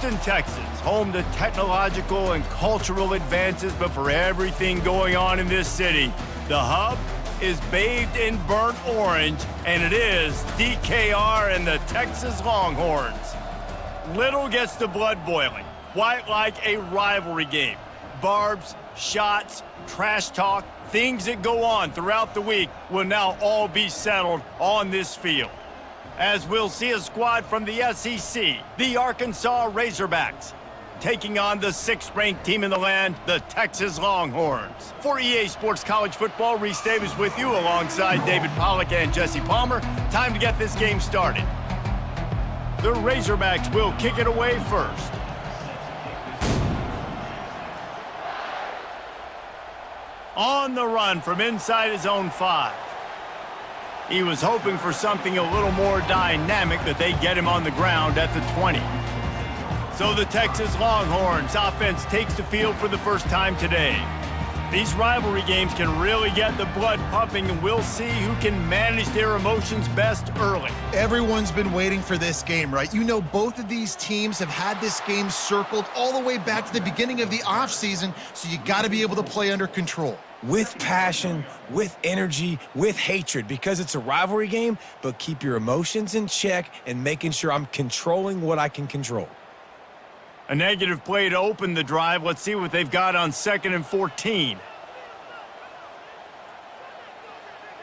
Houston, Texas, home to technological and cultural advances, but for everything going on in this city, the hub is bathed in burnt orange, and it is DKR and the Texas Longhorns. Little gets the blood boiling, quite like a rivalry game. Barbs, shots, trash talk, things that go on throughout the week will now all be settled on this field. As we'll see a squad from the SEC, the Arkansas Razorbacks, taking on the 6th-ranked team in the land, the Texas Longhorns. For EA Sports College Football, Reese Davis with you alongside David Pollack and Jesse Palmer. Time to get this game started. The Razorbacks will kick it away first. On the run from inside his own 5. He was hoping for something a little more dynamic, but they get him on the ground at the 20. So the Texas Longhorns offense takes the field for the first time today. These rivalry games can really get the blood pumping, and we'll see who can manage their emotions best early. Everyone's been waiting for this game, right? You know, both of these teams have had this game circled all the way back to the beginning of the offseason, so you got to be able to play under control. With passion, with energy, with hatred, because it's a rivalry game, but keep your emotions in check and making sure I'm controlling what I can control. A negative play to open the drive. Let's see what they've got on 2nd and 14.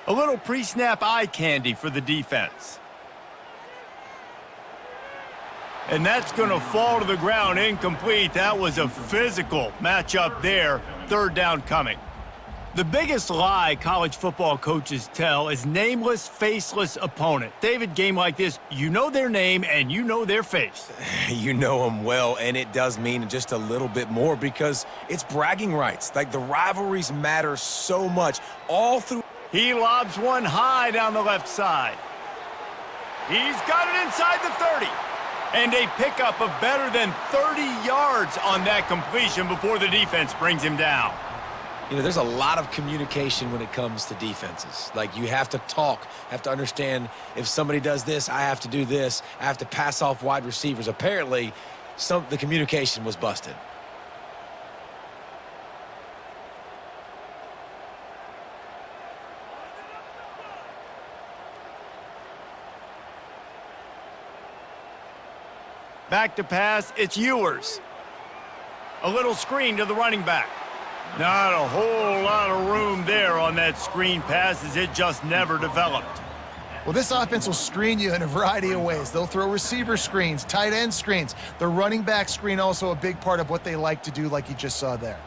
A little pre-snap eye candy for the defense. And that's going to fall to the ground incomplete. That was a physical matchup there. 3rd down coming. The biggest lie college football coaches tell is nameless, faceless opponent. David, game like this, you know their name and you know their face. You know them well, and it does mean just a little bit more because it's bragging rights. Like, the rivalries matter so much all through. He lobs one high down the left side. He's got it inside the 30. And a pickup of better than 30 yards on that completion before the defense brings him down. You know, there's a lot of communication when it comes to defenses. Like, you have to talk, have to understand if somebody does this, I have to do this. I have to pass off wide receivers. Apparently, the communication was busted. Back to pass, it's Ewers. A little screen to the running back. Not a whole lot of room there on that screen pass, as it just never developed. Well, this offense will screen you in a variety of ways. They'll throw receiver screens, tight end screens. The running back screen also a big part of what they like to do, like you just saw there.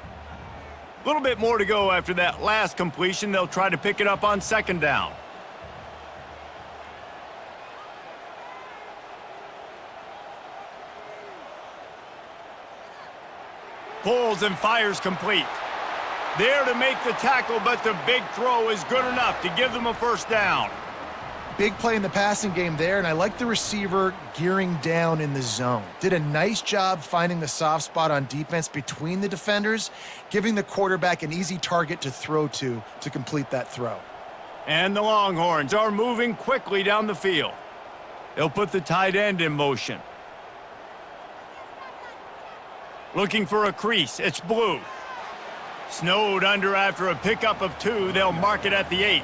A little bit more to go after that last completion. They'll try to pick it up on 2nd down. Pulls and fires complete. There to make the tackle, but the big throw is good enough to give them a 1st down. Big play in the passing game there, and I like the receiver gearing down in the zone. Did a nice job finding the soft spot on defense between the defenders, giving the quarterback an easy target to throw to complete that throw. And the Longhorns are moving quickly down the field. They'll put the tight end in motion. Looking for a crease, it's blue. Snowed under after a pickup of 2, they'll mark it at the 8.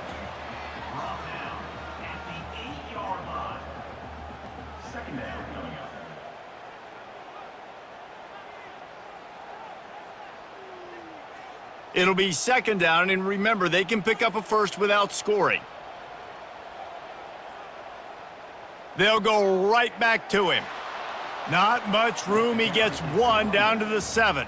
It'll be 2nd down, and remember, they can pick up a 1st without scoring. They'll go right back to him. Not much room. He gets 1 down to the 7.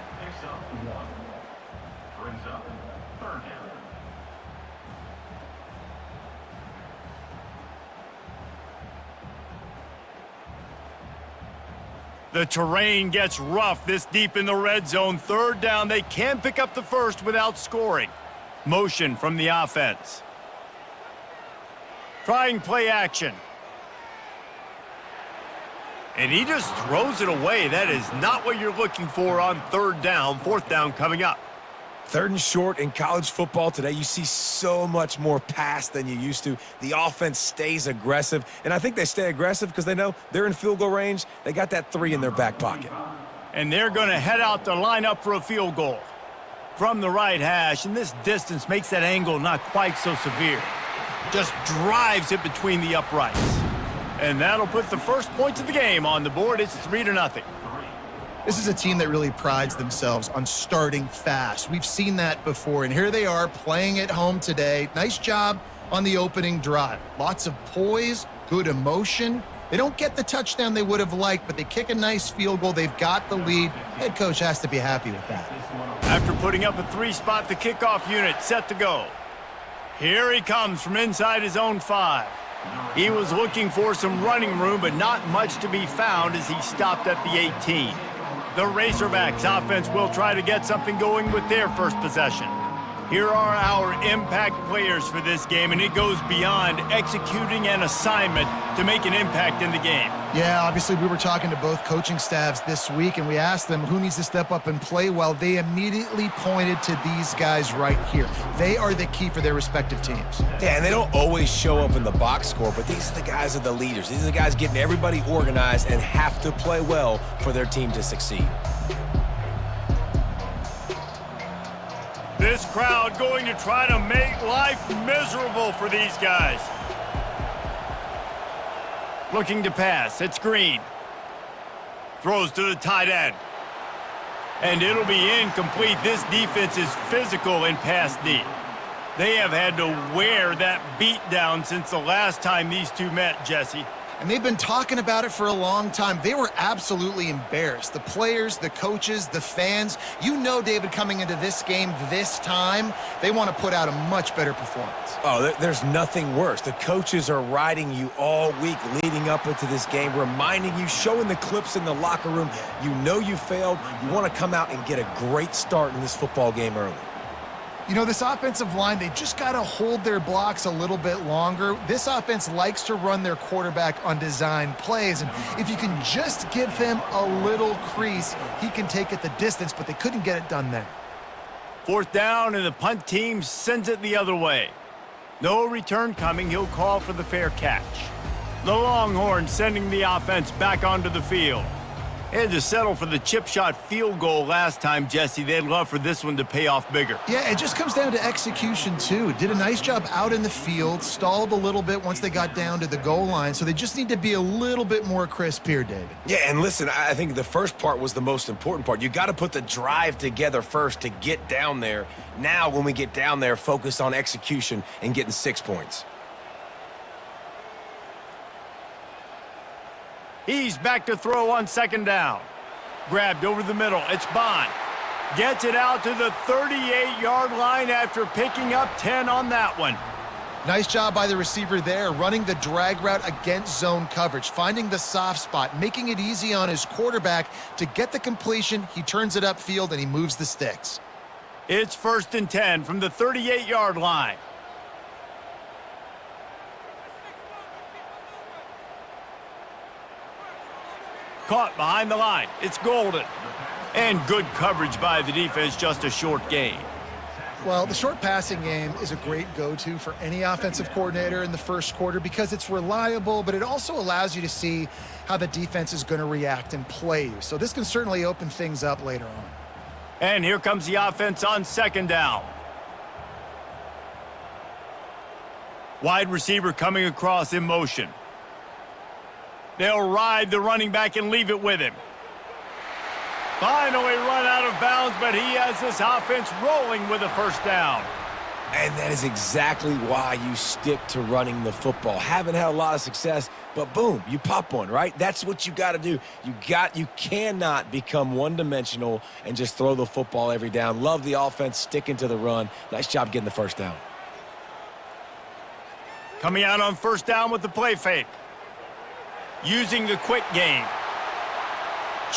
The terrain gets rough this deep in the red zone. 3rd down. They can pick up the 1st without scoring. Motion from the offense. Trying play action. And he just throws it away. That is not what you're looking for on 3rd down. 4th down coming up. 3rd and short in college football today. You see so much more pass than you used to. The offense stays aggressive, and I think they stay aggressive because they know they're in field goal range. They got that 3 in their back pocket. And they're going to head out to line up for a field goal. From the right hash, and this distance makes that angle not quite so severe. Just drives it between the uprights. And that'll put the first points of the game on the board. It's 3-0. This is a team that really prides themselves on starting fast. We've seen that before, and here they are playing at home today. Nice job on the opening drive. Lots of poise, good emotion. They don't get the touchdown they would have liked, but they kick a nice field goal. They've got the lead. Head coach has to be happy with that. After putting up a 3-spot, the kickoff unit set to go. Here he comes from inside his own 5. He was looking for some running room, but not much to be found as he stopped at the 18. The Razorbacks offense will try to get something going with their first possession. Here are our impact players for this game, and it goes beyond executing an assignment to make an impact in the game. Yeah, obviously we were talking to both coaching staffs this week, and we asked them who needs to step up and play well. They immediately pointed to these guys right here. They are the key for their respective teams. Yeah, and they don't always show up in the box score, but these are the guys that are the leaders. These are the guys getting everybody organized and have to play well for their team to succeed. This crowd going to try to make life miserable for these guys. Looking to pass. It's Green. Throws to the tight end. And it'll be incomplete. This defense is physical in pass D. They have had to wear that beat down since the last time these two met, Jesse. And they've been talking about it for a long time. They were absolutely embarrassed. The players, the coaches, the fans. You know, David, coming into this game this time, they want to put out a much better performance. Oh, there's nothing worse. The coaches are riding you all week leading up into this game, reminding you, showing the clips in the locker room. You know you failed. You want to come out and get a great start in this football game early. You know, this offensive line, they just got to hold their blocks a little bit longer. This offense likes to run their quarterback on design plays, and if you can just give him a little crease, he can take it the distance, but they couldn't get it done there. 4th down, and the punt team sends it the other way. No return coming. He'll call for the fair catch. The Longhorns sending the offense back onto the field. They had to settle for the chip shot field goal last time, Jesse. They'd love for this one to pay off bigger. Yeah, it just comes down to execution, too. Did a nice job out in the field, stalled a little bit once they got down to the goal line, so they just need to be a little bit more crisp here, David. Yeah, and listen, I think the first part was the most important part. You got to put the drive together first to get down there. Now, when we get down there, focus on execution and getting 6 points. He's back to throw on 2nd down. Grabbed over the middle. It's Bond. Gets it out to the 38-yard line after picking up 10 on that one. Nice job by the receiver there, running the drag route against zone coverage, finding the soft spot, making it easy on his quarterback to get the completion. He turns it upfield, and he moves the sticks. It's 1st and 10 from the 38-yard line. Caught behind the line. It's Golden. And good coverage by the defense, just a short gain. Well, the short passing game is a great go-to for any offensive coordinator in the first quarter because it's reliable, but it also allows you to see how the defense is going to react and play you. So this can certainly open things up later on. And here comes the offense on 2nd down. Wide receiver coming across in motion. They'll ride the running back and leave it with him. Finally run out of bounds, but he has this offense rolling with a 1st down. And that is exactly why you stick to running the football. Haven't had a lot of success, but boom, you pop one, right? That's what you got to do. You cannot become one-dimensional and just throw the football every down. Love the offense sticking to the run. Nice job getting the 1st down. Coming out on 1st down with the play fake. Using the quick game.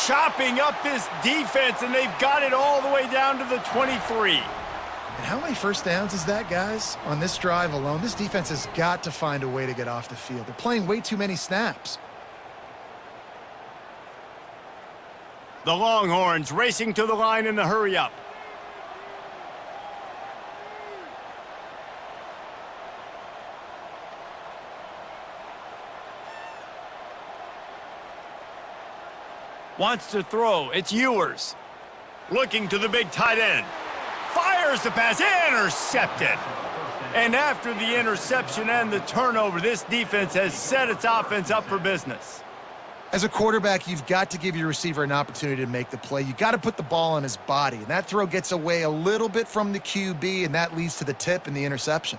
Chopping up this defense, and they've got it all the way down to the 23. And how many 1st downs is that, guys? On this drive alone, this defense has got to find a way to get off the field. They're playing way too many snaps. The Longhorns racing to the line in the hurry-up. Wants to throw. It's Ewers. Looking to the big tight end. Fires the pass. Intercepted. And after the interception and the turnover, this defense has set its offense up for business. As a quarterback, you've got to give your receiver an opportunity to make the play. You got to put the ball on his body. And that throw gets away a little bit from the QB, and that leads to the tip and the interception.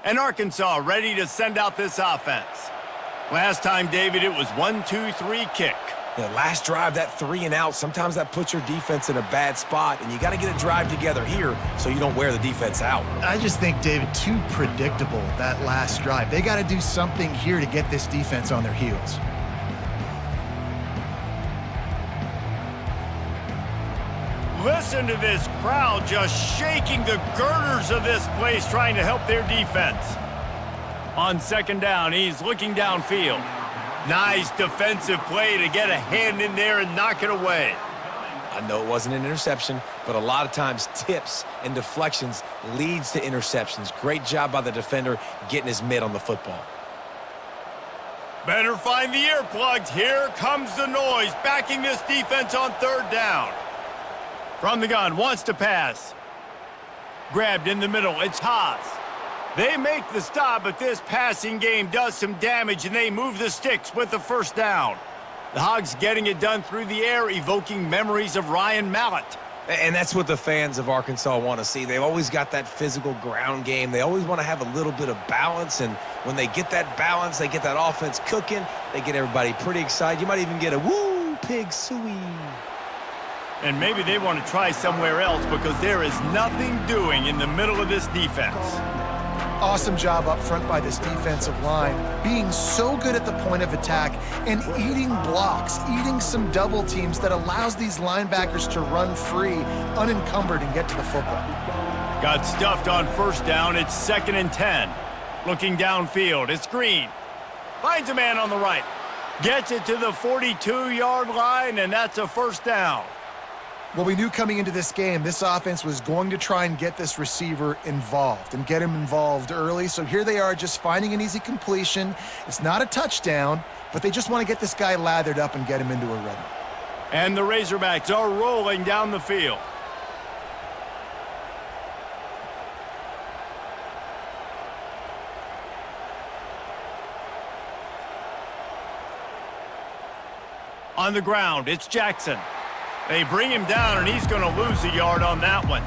And Arkansas ready to send out this offense. Last time, David, it was 1-2-3 kick. The last drive, that 3 and out, sometimes that puts your defense in a bad spot, and you got to get a drive together here so you don't wear the defense out. I just think, David, too predictable, that last drive. They got to do something here to get this defense on their heels. Listen to this crowd just shaking the girders of this place trying to help their defense. On second down, he's looking downfield. Nice defensive play to get a hand in there and knock it away. I know it wasn't an interception, but a lot of times tips and deflections leads to interceptions. Great job by the defender getting his mitt on the football. Better find the earplugs. Here comes the noise, backing this defense on third down. From the gun, wants to pass. Grabbed in the middle, it's Haas. They make the stop, but this passing game does some damage, and they move the sticks with the first down. The Hogs getting it done through the air, evoking memories of Ryan Mallett. And that's what the fans of Arkansas want to see. They've always got that physical ground game. They always want to have a little bit of balance, and when they get that balance, they get that offense cooking, they get everybody pretty excited. You might even get a woo, pig suey. And maybe they want to try somewhere else because there is nothing doing in the middle of this defense. Awesome job up front by this defensive line, being so good at the point of attack and eating blocks, eating some double teams that allows these linebackers to run free, unencumbered, and get to the football. Got stuffed on first down. It's 2nd and 10. Looking downfield, it's Green. Finds a man on the right. Gets it to the 42-yard line, and that's a first down. Well, we knew coming into this game, this offense was going to try and get this receiver involved and get him involved early. So here they are just finding an easy completion. It's not a touchdown, but they just want to get this guy lathered up and get him into a rhythm. And the Razorbacks are rolling down the field. On the ground, it's Jackson. They bring him down, and he's going to lose a yard on that one.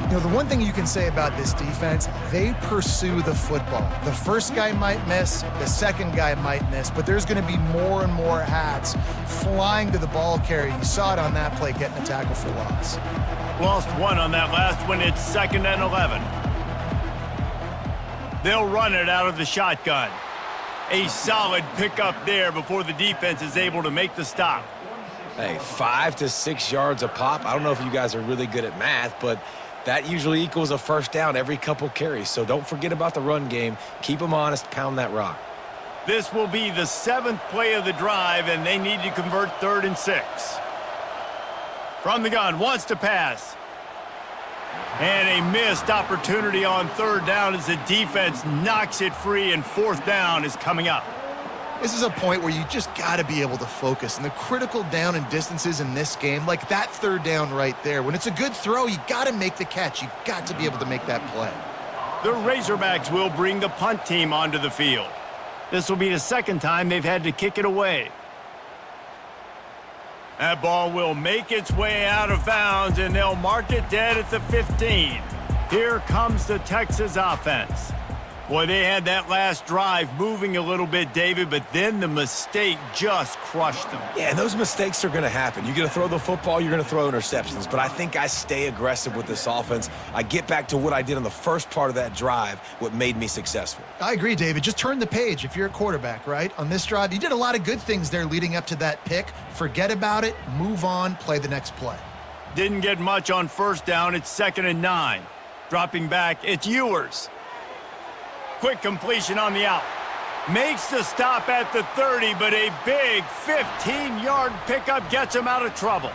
You know, the one thing you can say about this defense, they pursue the football. The first guy might miss, the second guy might miss, but there's going to be more and more hats flying to the ball carrier. You saw it on that play, getting a tackle for loss. Lost one on that last one. It's 2nd and 11. They'll run it out of the shotgun. A solid pickup there before the defense is able to make the stop. Hey, 5 to 6 yards a pop. I don't know if you guys are really good at math, but that usually equals a first down every couple carries. So don't forget about the run game. Keep them honest. Pound that rock. This will be the 7th play of the drive, and they need to convert 3rd and 6. From the gun, wants to pass. And a missed opportunity on 3rd down as the defense knocks it free, and 4th down is coming up. This is a point where you just got to be able to focus. And the critical down and distances in this game, like that 3rd down right there, when it's a good throw, you got to make the catch. You got to be able to make that play. The Razorbacks will bring the punt team onto the field. This will be the 2nd time they've had to kick it away. That ball will make its way out of bounds, and they'll mark it dead at the 15. Here comes the Texas offense. Boy, they had that last drive moving a little bit, David, but then the mistake just crushed them. Yeah, and those mistakes are going to happen. You're going to throw the football, you're going to throw interceptions, but I think I stay aggressive with this offense. I get back to what I did on the first part of that drive, what made me successful. I agree, David. Just turn the page if you're a quarterback, right? On this drive, you did a lot of good things there leading up to that pick. Forget about it, move on, play the next play. Didn't get much on first down. It's 2nd and 9. Dropping back, it's Ewers. Quick completion on the out. Makes the stop at the 30, but a big 15-yard pickup gets him out of trouble.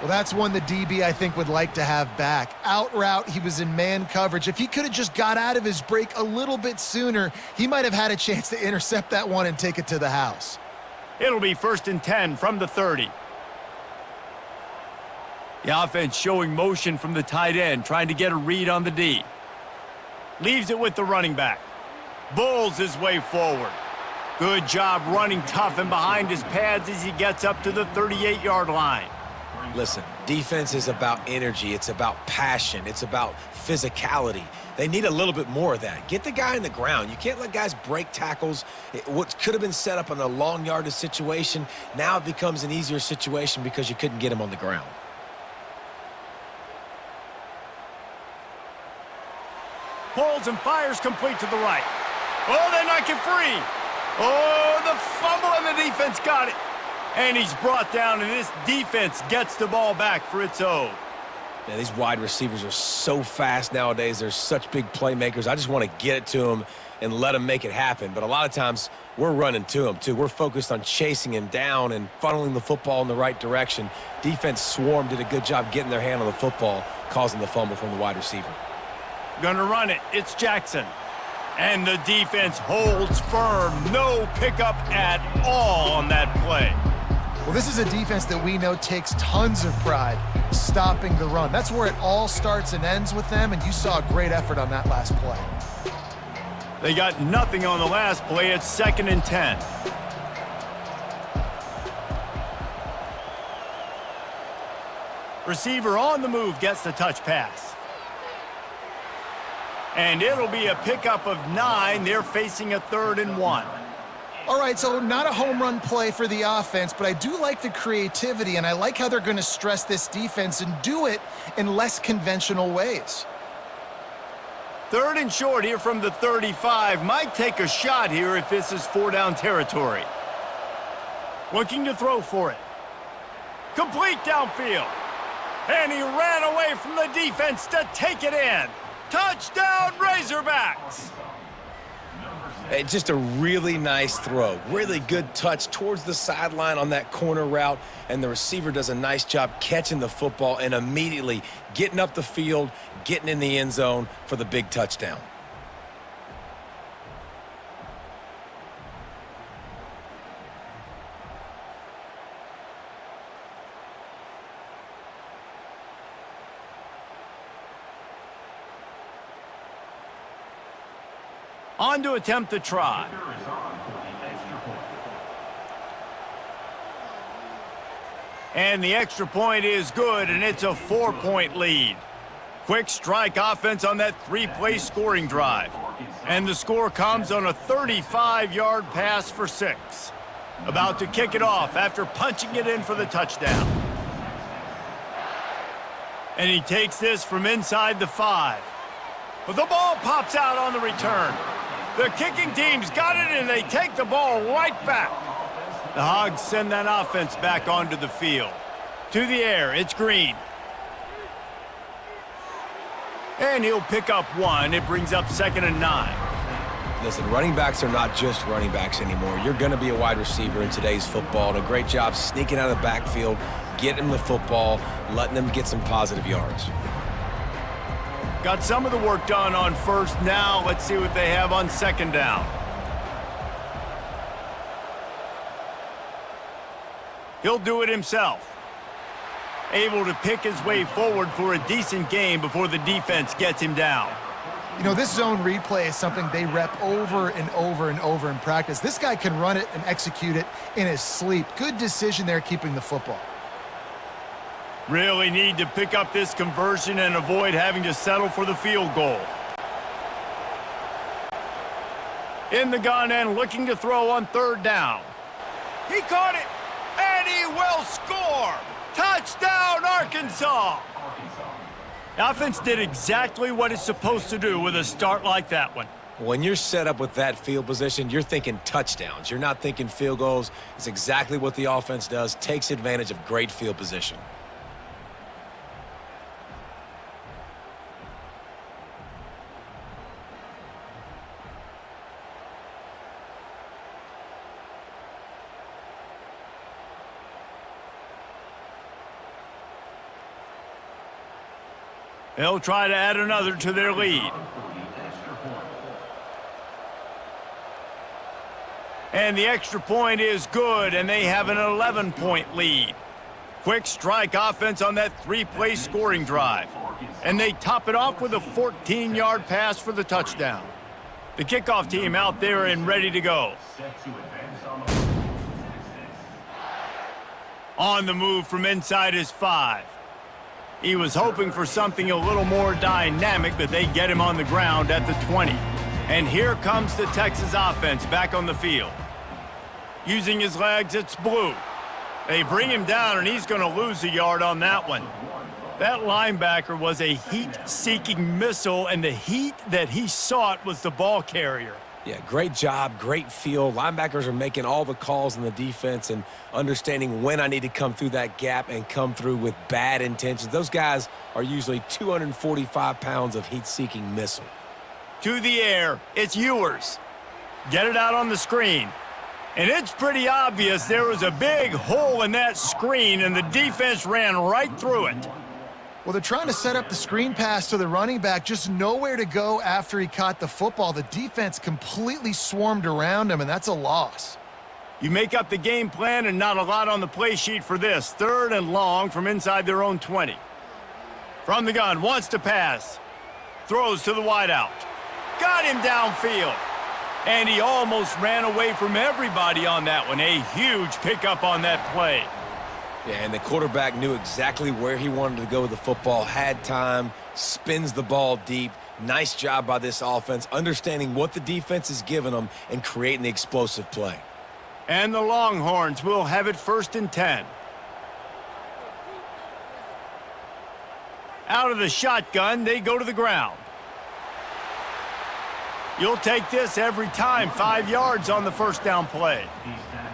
Well, that's one the DB, I think, would like to have back. Out route, he was in man coverage. If he could have just got out of his break a little bit sooner, he might have had a chance to intercept that one and take it to the house. It'll be 1st and 10 from the 30. The offense showing motion from the tight end, trying to get a read on the D. Leaves it with the running back. Bulls his way forward. Good job running tough and behind his pads as he gets up to the 38-yard line. Listen, defense is about energy. It's about passion. It's about physicality. They need a little bit more of that. Get the guy on the ground. You can't let guys break tackles. What could have been set up in a long yardage situation, now it becomes an easier situation because you couldn't get him on the ground. Pulls and fires complete to the right. Oh, they knock it free. Oh, the fumble, and the defense got it. And he's brought down, and this defense gets the ball back for its own. Man, these wide receivers are so fast nowadays. They're such big playmakers. I just want to get it to them and let them make it happen. But a lot of times, we're running to them, too. We're focused on chasing him down and funneling the football in the right direction. Defense swarm did a good job getting their hand on the football, causing the fumble from the wide receiver. Gonna run it. It's Jackson. And the defense holds firm. No pickup at all on that play. Well, this is a defense that we know takes tons of pride stopping the run. That's where it all starts and ends with them, and you saw a great effort on that last play. They got nothing on the last play. It's 2nd and 10. Receiver on the move gets the touch pass. And it'll be a pickup of 9. They're facing a 3rd and 1. All right, so not a home run play for the offense, but I do like the creativity, and I like how they're going to stress this defense and do it in less conventional ways. 3rd and short here from the 35. Might take a shot here if this is 4-down territory. Looking to throw for it. Complete downfield. And he ran away from the defense to take it in. Touchdown, Razorbacks! It's just a really nice throw. Really good touch towards the sideline on that corner route, and the receiver does a nice job catching the football and immediately getting up the field, getting in the end zone for the big touchdown. On to attempt the try. And the extra point is good, and it's a 4-point lead. Quick strike offense on that 3-play scoring drive. And the score comes on a 35-yard pass for 6. About to kick it off after punching it in for the touchdown. And he takes this from inside the 5. But the ball pops out on the return. The kicking team's got it, and they take the ball right back. The Hogs send that offense back onto the field. To the air, it's Green. And he'll pick up 1. It brings up 2nd and 9. Listen, running backs are not just running backs anymore. You're going to be a wide receiver in today's football. And a great job sneaking out of the backfield, getting the football, letting them get some positive yards. Got some of the work done on 1st. Now let's see what they have on 2nd down. He'll do it himself. Able to pick his way forward for a decent game before the defense gets him down. You know, this zone read play is something they rep over and over and over in practice. This guy can run it and execute it in his sleep. Good decision there keeping the football. Really need to pick up this conversion and avoid having to settle for the field goal. In the gun and looking to throw on 3rd down. He caught it, and he will score! Touchdown, Arkansas! The offense did exactly what it's supposed to do with a start like that one. When you're set up with that field position, you're thinking touchdowns. You're not thinking field goals. It's exactly what the offense does, takes advantage of great field position. They'll try to add another to their lead. And the extra point is good, and they have an 11-point lead. Quick strike offense on that three-play scoring drive. And they top it off with a 14-yard pass for the touchdown. The kickoff team out there and ready to go. On the move from inside his 5. He was hoping for something a little more dynamic, but they get him on the ground at the 20. And here comes the Texas offense back on the field. Using his legs, it's Blue. They bring him down, and he's going to lose a yard on that one. That linebacker was a heat-seeking missile, and the heat that he sought was the ball carrier. Yeah, great job, great feel. Linebackers are making all the calls in the defense and understanding when I need to come through that gap and come through with bad intentions. Those guys are usually 245 pounds of heat-seeking missile. To the air, it's Ewers. Get it out on the screen. And it's pretty obvious there was a big hole in that screen, and the defense ran right through it. Well, they're trying to set up the screen pass to the running back, just nowhere to go after he caught the football. The defense completely swarmed around him, and that's a loss. You make up the game plan and not a lot on the play sheet for this. 3rd and long from inside their own 20. From the gun, wants to pass. Throws to the wideout. Got him downfield. And he almost ran away from everybody on that one. A huge pickup on that play. Yeah, and the quarterback knew exactly where he wanted to go with the football, had time, spins the ball deep. Nice job by this offense, understanding what the defense is giving them and creating the explosive play. And the Longhorns will have it 1st and 10. Out of the shotgun, they go to the ground. You'll take this every time. 5 yards on the first down play.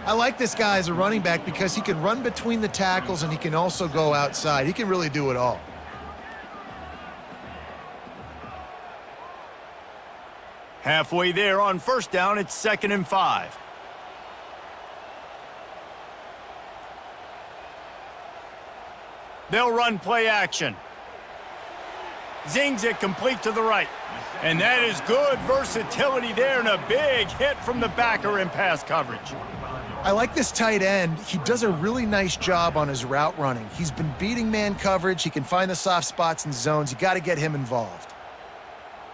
I like this guy as a running back because he can run between the tackles and he can also go outside. He can really do it all. Halfway there on first down, it's 2nd and 5. They'll run play action. Zings it complete to the right. And that is good versatility there, and a big hit from the backer in pass coverage. I like this tight end. He does a really nice job on his route running. He's been beating man coverage. He can find the soft spots and zones. You got to get him involved.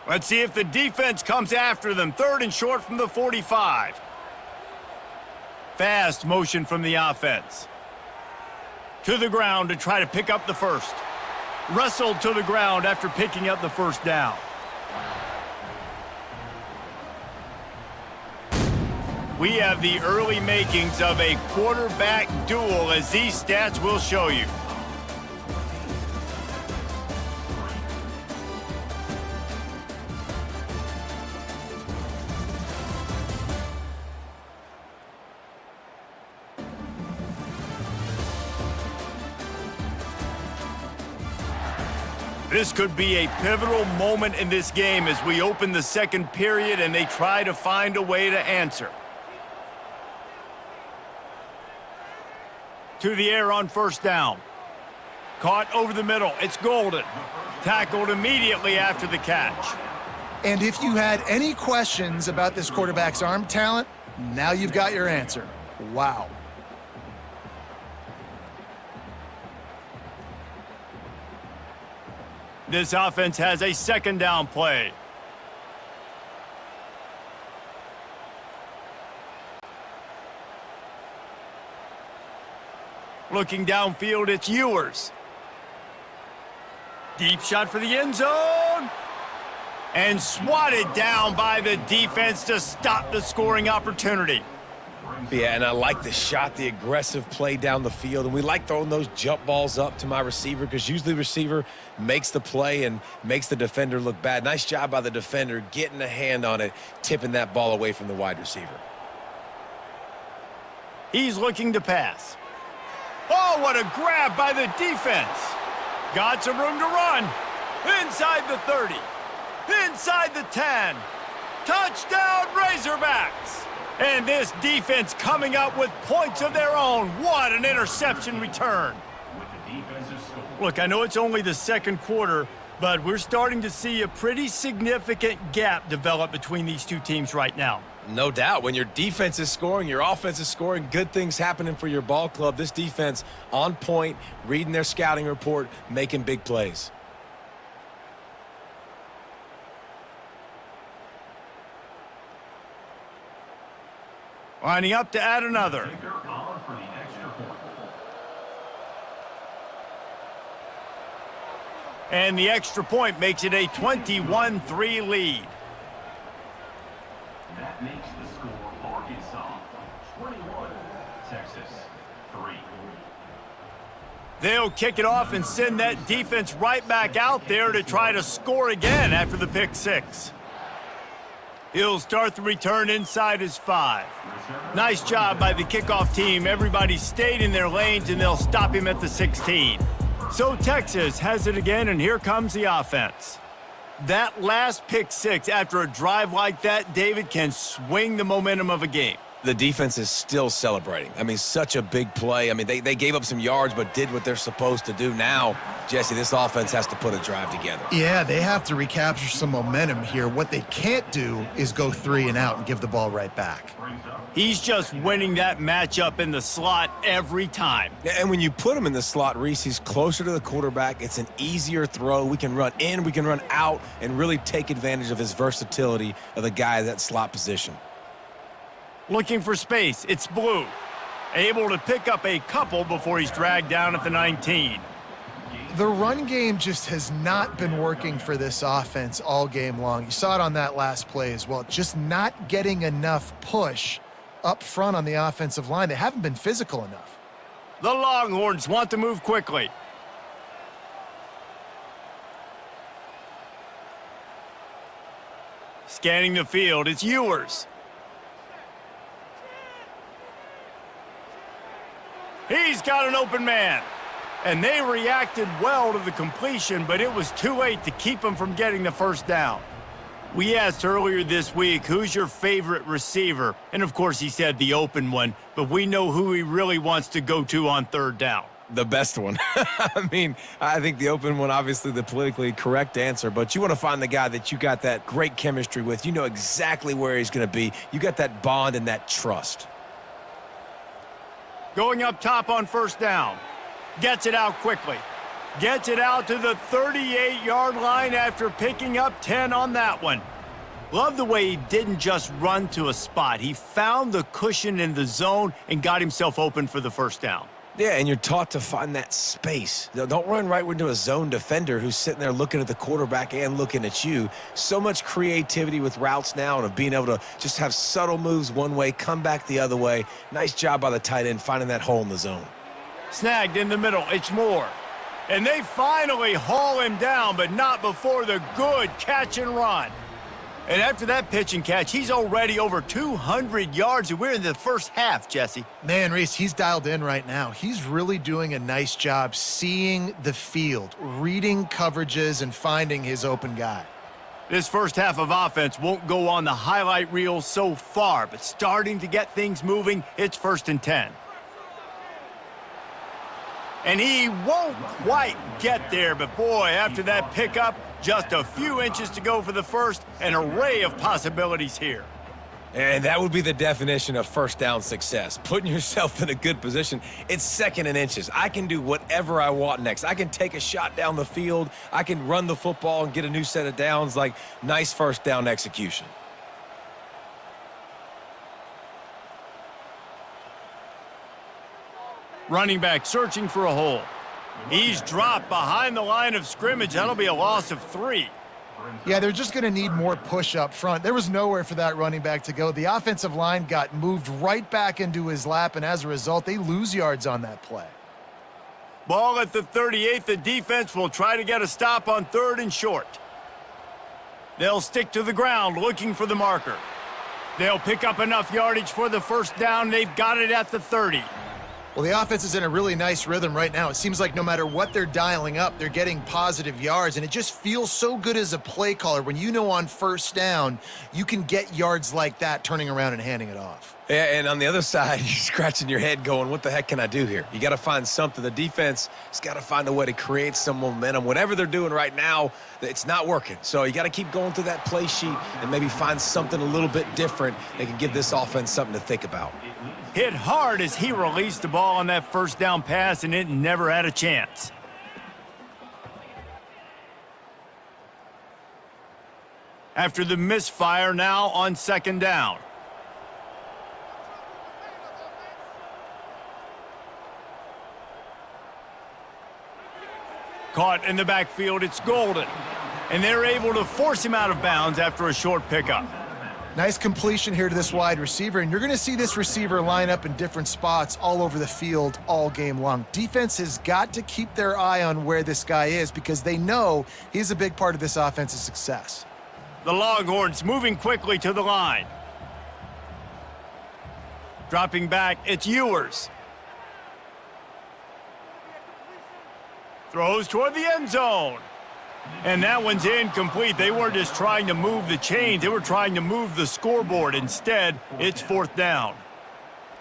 Let's see if the defense comes after them. 3rd and short from the 45. Fast motion from the offense. To the ground to try to pick up the first. Wrestled to the ground after picking up the first down. We have the early makings of a quarterback duel, as these stats will show you. This could be a pivotal moment in this game as we open the second period and they try to find a way to answer. To the air on first down. Caught over the middle. It's Golden. Tackled immediately after the catch. And if you had any questions about this quarterback's arm talent, now you've got your answer. Wow. This offense has a 2nd down play. Looking downfield, it's Ewers. Deep shot for the end zone. And swatted down by the defense to stop the scoring opportunity. Yeah, and I like the shot, the aggressive play down the field. And we like throwing those jump balls up to my receiver because usually the receiver makes the play and makes the defender look bad. Nice job by the defender getting a hand on it, tipping that ball away from the wide receiver. He's looking to pass. Oh, what a grab by the defense. Got some room to run. Inside the 30. Inside the 10. Touchdown, Razorbacks. And this defense coming up with points of their own. What an interception return. Look, I know it's only the second quarter, But we're starting to see a pretty significant gap develop between these two teams right now. No doubt. When your defense is scoring, your offense is scoring, good things happening for your ball club. This defense on point, reading their scouting report, making big plays. Lining up to add another. And the extra point makes it a 21-3 lead. That makes the score Arkansas 21, Texas 3. They'll kick it off and send that defense right back out there to try to score again after the pick six. He'll start the return inside his 5. Nice job by the kickoff team. Everybody stayed in their lanes, and they'll stop him at the 16. So Texas has it again, and here comes the offense. That last pick six after a drive like that, David, can swing the momentum of a game. The defense is still celebrating. I mean, such a big play. I mean, they gave up some yards but did what they're supposed to do. Now, Jesse, this offense has to put a drive together. Yeah, they have to recapture some momentum here. What they can't do is go 3 and out and give the ball right back. He's just winning that matchup in the slot every time. And when you put him in the slot, Reese, he's closer to the quarterback. It's an easier throw. We can run in, we can run out, and really take advantage of his versatility of the guy at that slot position. Looking for space, it's Blue. Able to pick up a couple before he's dragged down at the 19. The run game just has not been working for this offense all game long. You saw it on that last play as well. Just not getting enough push up front on the offensive line. They haven't been physical enough. The Longhorns want to move quickly. Scanning the field, it's Ewers. He's got an open man. And they reacted well to the completion, but it was too late to keep him from getting the first down. We asked earlier this week, who's your favorite receiver? And, of course, he said the open one, but we know who he really wants to go to on third down. The best one. I mean, I think the open one, obviously the politically correct answer, but you want to find the guy that you got that great chemistry with. You know exactly where he's going to be. You got that bond and that trust. Going up top on first down. Gets it out quickly. Gets it out to the 38-yard line after picking up 10 on that one. Love the way he didn't just run to a spot. He found the cushion in the zone and got himself open for the first down. Yeah, and you're taught to find that space. Don't run right into a zone defender who's sitting there looking at the quarterback and looking at you. So much creativity with routes now and of being able to just have subtle moves one way, come back the other way. Nice job by the tight end finding that hole in the zone. Snagged in the middle, it's Moore. And they finally haul him down, but not before the good catch and run. And after that pitch and catch, he's already over 200 yards, and we're in the first half, Jesse. Man, Reese, he's dialed in right now. He's really doing a nice job seeing the field, reading coverages, and finding his open guy. This first half of offense won't go on the highlight reel so far, but starting to get things moving, it's 1st and 10. And he won't quite get there, but boy, after that pickup, just a few inches to go for the first, an array of possibilities here. And that would be the definition of first down success, putting yourself in a good position. It's 2nd and inches. I can do whatever I want next. I can take a shot down the field. I can run the football and get a new set of downs. Like, nice first down execution. Running back searching for a hole. He's dropped behind the line of scrimmage. That'll be a loss of 3. Yeah, they're just going to need more push up front. There was nowhere for that running back to go. The offensive line got moved right back into his lap, and as a result, they lose yards on that play. Ball at the 38. The defense will try to get a stop on 3rd and short. They'll stick to the ground looking for the marker. They'll pick up enough yardage for the first down. They've got it at the 30. Well, the offense is in a really nice rhythm right now. It seems like no matter what they're dialing up, they're getting positive yards, and it just feels so good as a play caller when you know on first down you can get yards like that turning around and handing it off. Yeah, and on the other side, you're scratching your head going, what the heck can I do here? You got to find something. The defense has got to find a way to create some momentum. Whatever they're doing right now, it's not working. So you got to keep going through that play sheet and maybe find something a little bit different that can give this offense something to think about. Hit hard as he released the ball on that first down pass, and it never had a chance. After the misfire, now on second down. Caught in the backfield, it's Golden. And they're able to force him out of bounds after a short pickup. Nice completion here to this wide receiver, and you're going to see this receiver line up in different spots all over the field all game long. Defense has got to keep their eye on where this guy is because they know he's a big part of this offense's success. The Longhorns moving quickly to the line. Dropping back, it's Ewers. Throws toward the end zone. And that one's incomplete. They weren't just trying to move the chains. They were trying to move the scoreboard. Instead, it's fourth down.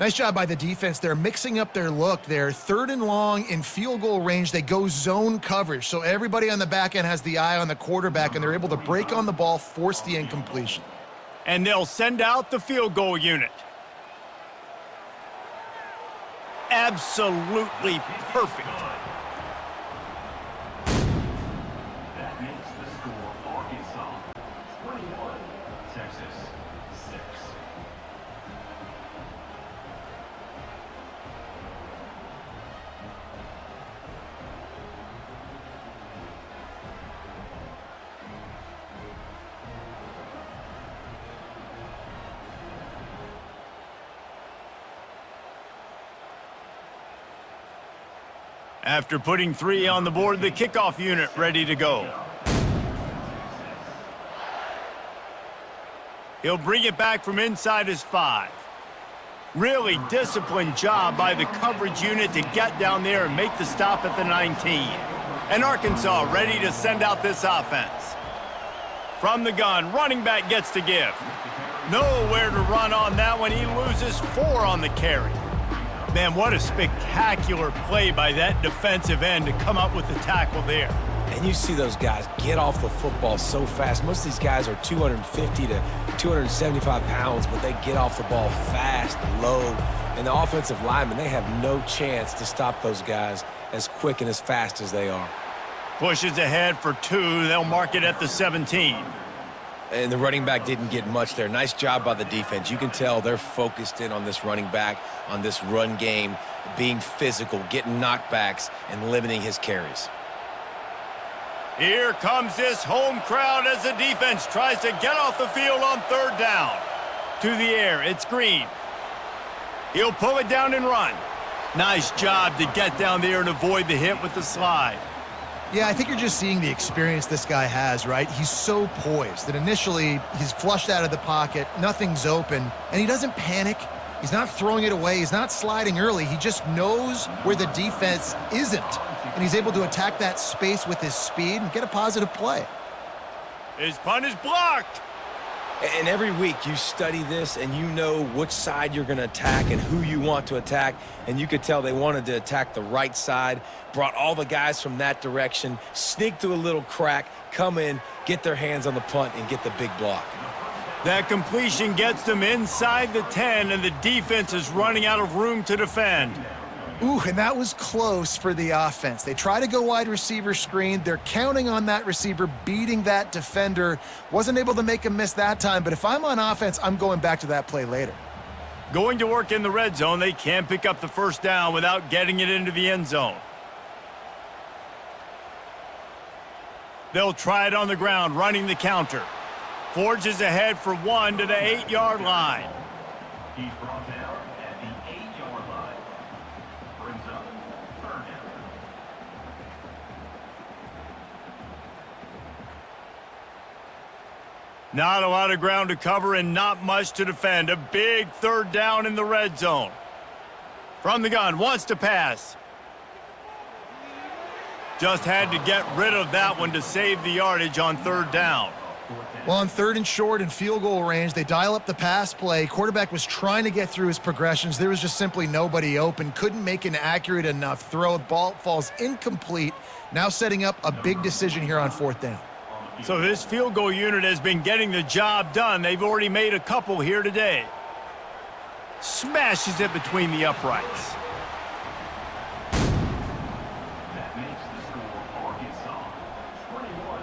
Nice job by the defense. They're mixing up their look. They're third and long in field goal range. They go zone coverage. So everybody on the back end has the eye on the quarterback, and they're able to break on the ball, force the incompletion. And they'll send out the field goal unit. Absolutely perfect. That makes the score Arkansas 21, Texas 6. After putting 3 on the board, the kickoff unit ready to go. He'll bring it back from inside his 5. Really disciplined job by the coverage unit to get down there and make the stop at the 19. And Arkansas ready to send out this offense. From the gun, running back gets to give. Nowhere to run on that one. He loses 4 on the carry. Man, what a spectacular play by that defensive end to come up with the tackle there. And you see those guys get off the football so fast. Most of these guys are 250 to 275 pounds, but they get off the ball fast and low. And the offensive linemen, they have no chance to stop those guys as quick and as fast as they are. Pushes ahead for 2. They'll mark it at the 17. And the running back didn't get much there. Nice job by the defense. You can tell they're focused in on this running back, on this run game, being physical, getting knockbacks, and limiting his carries. Here comes this home crowd as the defense tries to get off the field on third down. To the air, it's Green. He'll pull it down and run. Nice job to get down there and avoid the hit with the slide. Yeah, I think you're just seeing the experience this guy has, right? He's so poised that initially he's flushed out of the pocket, nothing's open, and he doesn't panic. He's not throwing it away. He's not sliding early. He just knows where the defense isn't, and he's able to attack that space with his speed and get a positive play. His punt is blocked. And every week you study this and you know which side you're going to attack and who you want to attack. And you could tell they wanted to attack the right side, brought all the guys from that direction, sneak through a little crack, come in, get their hands on the punt, and get the big block. That completion gets them inside the 10, and the defense is running out of room to defend. Ooh, and that was close for the offense. They try to go wide receiver screen. They're counting on that receiver beating that defender. Wasn't able to make him miss that time, but if I'm on offense, I'm going back to that play later. Going to work in the red zone, they can't pick up the first down without getting it into the end zone. They'll try it on the ground, running the counter. Forges ahead for 1 to the 8-yard line. He's brought down at the 8-yard line. Brings up third down. Not a lot of ground to cover and not much to defend. A big third down in the red zone. From the gun, wants to pass. Just had to get rid of that one to save the yardage on third down. Well, on third and short and field goal range, they dial up the pass play. Quarterback was trying to get through his progressions. There was just simply nobody open. Couldn't make an accurate enough throw. Ball falls incomplete. Now setting up a big decision here on fourth down. So this field goal unit has been getting the job done. They've already made a couple here today. Smashes it between the uprights. That makes the score Arkansas 21,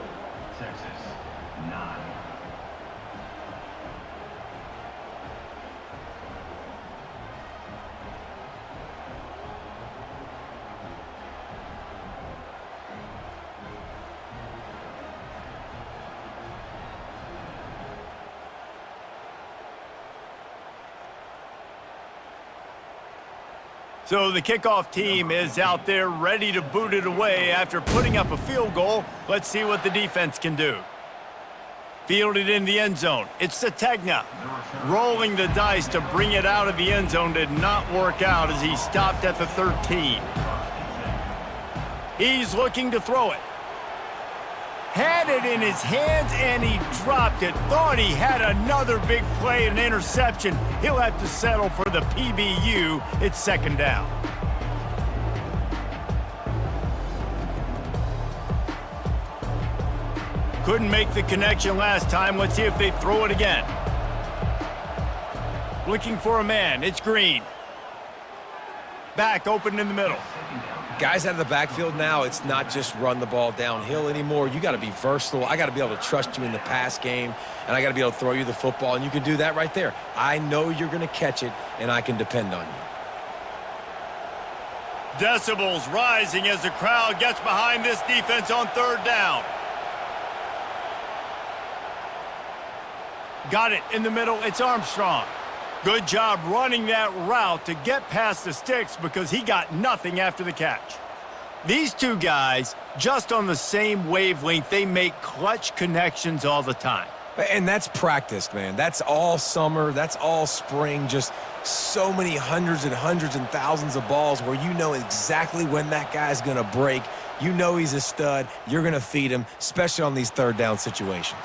Texas 9. So the kickoff team is out there ready to boot it away after putting up a field goal. Let's see what the defense can do. Fielded in the end zone. It's Sategna. Rolling the dice to bring it out of the end zone did not work out as he stopped at the 13. He's looking to throw it. Had it in his hands and he dropped it. Thought he had another big play, an interception. He'll have to settle for the PBU. It's second down. Couldn't make the connection last time. Let's see if they throw it again. Looking for a man. It's Green. Back open in the middle. Guys out of the backfield now, it's not just run the ball downhill anymore. You got to be versatile. I got to be able to trust you in the pass game, and I got to be able to throw you the football, and you can do that right there. I know you're going to catch it, and I can depend on you. Decibels rising as the crowd gets behind this defense on third down. Got it in the middle. It's Armstrong. Good job running that route to get past the sticks because he got nothing after the catch. These two guys, just on the same wavelength, they make clutch connections all the time. And that's practiced, man. That's all summer. That's all spring. Just so many hundreds and thousands of balls where you know exactly when that guy's going to break. You know he's a stud. You're going to feed him, especially on these third down situations.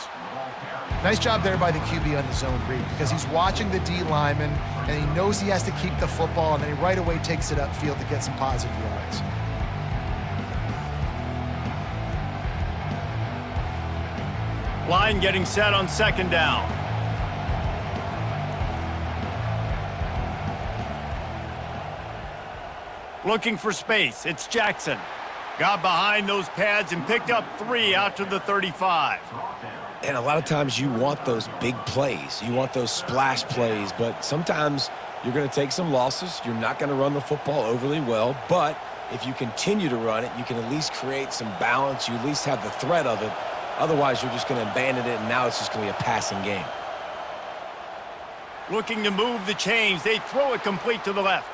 Nice job there by the QB on the zone read because he's watching the D lineman and he knows he has to keep the football, and then he right away takes it upfield to get some positive yards. Line getting set on second down. Looking for space. It's Jackson. Got behind those pads and picked up 3 out to the 35. And a lot of times you want those big plays. You want those splash plays, but sometimes you're going to take some losses. You're not going to run the football overly well, but if you continue to run it, you can at least create some balance. You at least have the threat of it. Otherwise, you're just going to abandon it, and now it's just going to be a passing game. Looking to move the chains. They throw it complete to the left.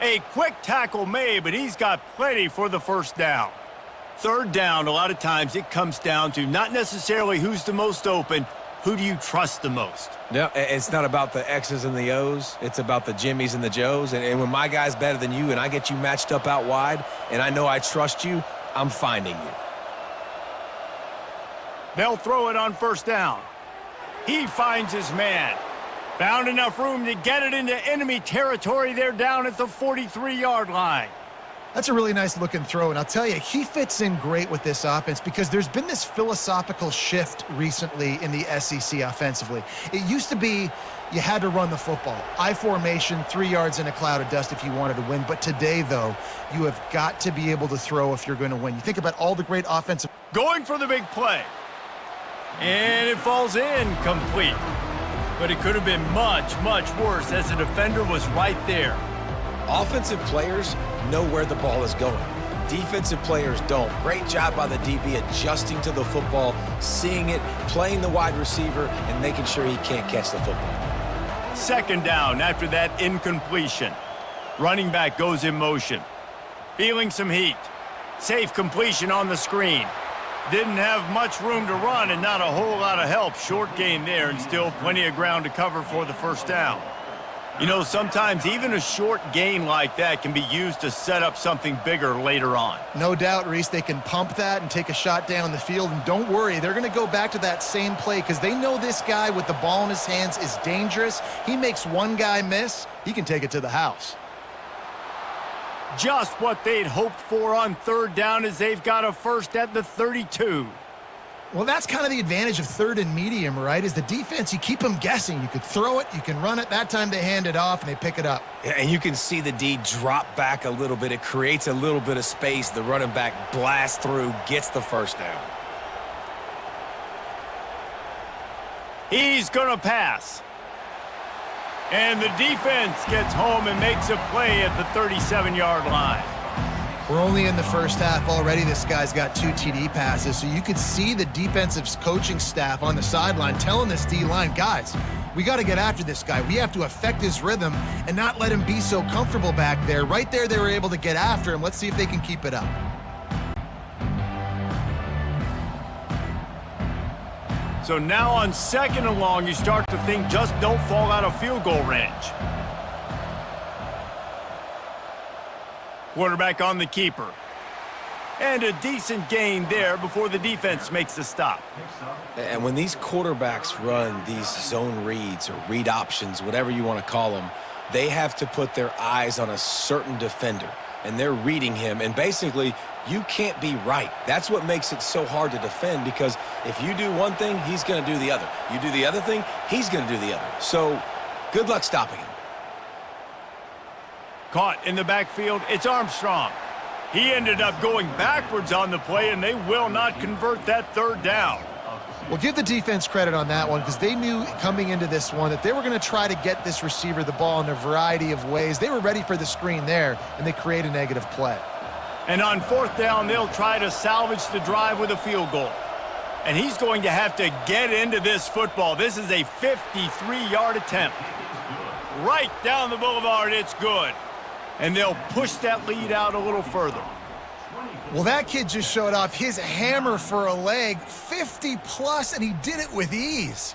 A quick tackle made, but he's got plenty for the first down. Third down, a lot of times it comes down to not necessarily who's the most open, who do you trust the most? No, it's not about the X's and the O's. It's about the Jimmies and the Joes. And when my guy's better than you and I get you matched up out wide and I know I trust you, I'm finding you. They'll throw it on first down. He finds his man. Found enough room to get it into enemy territory. They're down at the 43-yard line. That's a really nice looking throw, and I'll tell you, he fits in great with this offense because there's been this philosophical shift recently in the SEC offensively. It used to be you had to run the football. I formation, 3 yards in a cloud of dust if you wanted to win. But today, though, you have got to be able to throw if you're going to win. You think about all the great offensive. Going for the big play. And it falls in complete. But it could have been much, much worse as the defender was right there. Offensive players know where the ball is going. Defensive players don't. Great job by the DB adjusting to the football, seeing it, playing the wide receiver, and making sure he can't catch the football. Second down after that incompletion. Running back goes in motion. Feeling some heat. Safe completion on the screen. Didn't have much room to run and not a whole lot of help. Short gain there and still plenty of ground to cover for the first down. You know, sometimes even a short gain like that can be used to set up something bigger later on. No doubt, Reese, they can pump that and take a shot down the field. And don't worry, they're going to go back to that same play because they know this guy with the ball in his hands is dangerous. He makes one guy miss, he can take it to the house. Just what they'd hoped for on third down as they've got a first at the 32. Well, that's kind of the advantage of third and medium, right? Is the defense, you keep them guessing. You could throw it, you can run it. That time they hand it off and they pick it up. Yeah, and you can see the D drop back a little bit. It creates a little bit of space. The running back blasts through, gets the first down. He's going to pass. And the defense gets home and makes a play at the 37-yard line. We're only in the first half already. This guy's got 2 TD passes, so you could see the defensive coaching staff on the sideline telling this D-line, guys, we got to get after this guy. We have to affect his rhythm and not let him be so comfortable back there. Right there, they were able to get after him. Let's see if they can keep it up. So now on second and long, you start to think just don't fall out of field goal range. Quarterback on the keeper. And a decent gain there before the defense makes the stop. And when these quarterbacks run these zone reads or read options, whatever you want to call them, they have to put their eyes on a certain defender. And they're reading him. And basically, you can't be right. That's what makes it so hard to defend, because if you do one thing, he's going to do the other. You do the other thing, he's going to do the other. So good luck stopping him. Caught in the backfield, it's Armstrong. He ended up going backwards on the play, and they will not convert that third down. Well, give the defense credit on that one because they knew coming into this one that they were going to try to get this receiver the ball in a variety of ways. They were ready for the screen there, and they create a negative play. And on fourth down, they'll try to salvage the drive with a field goal. And he's going to have to get into this football. This is a 53-yard attempt. Right down the boulevard, it's good. And they'll push that lead out a little further. Well, that kid just showed off his hammer for a leg, 50-plus, and he did it with ease.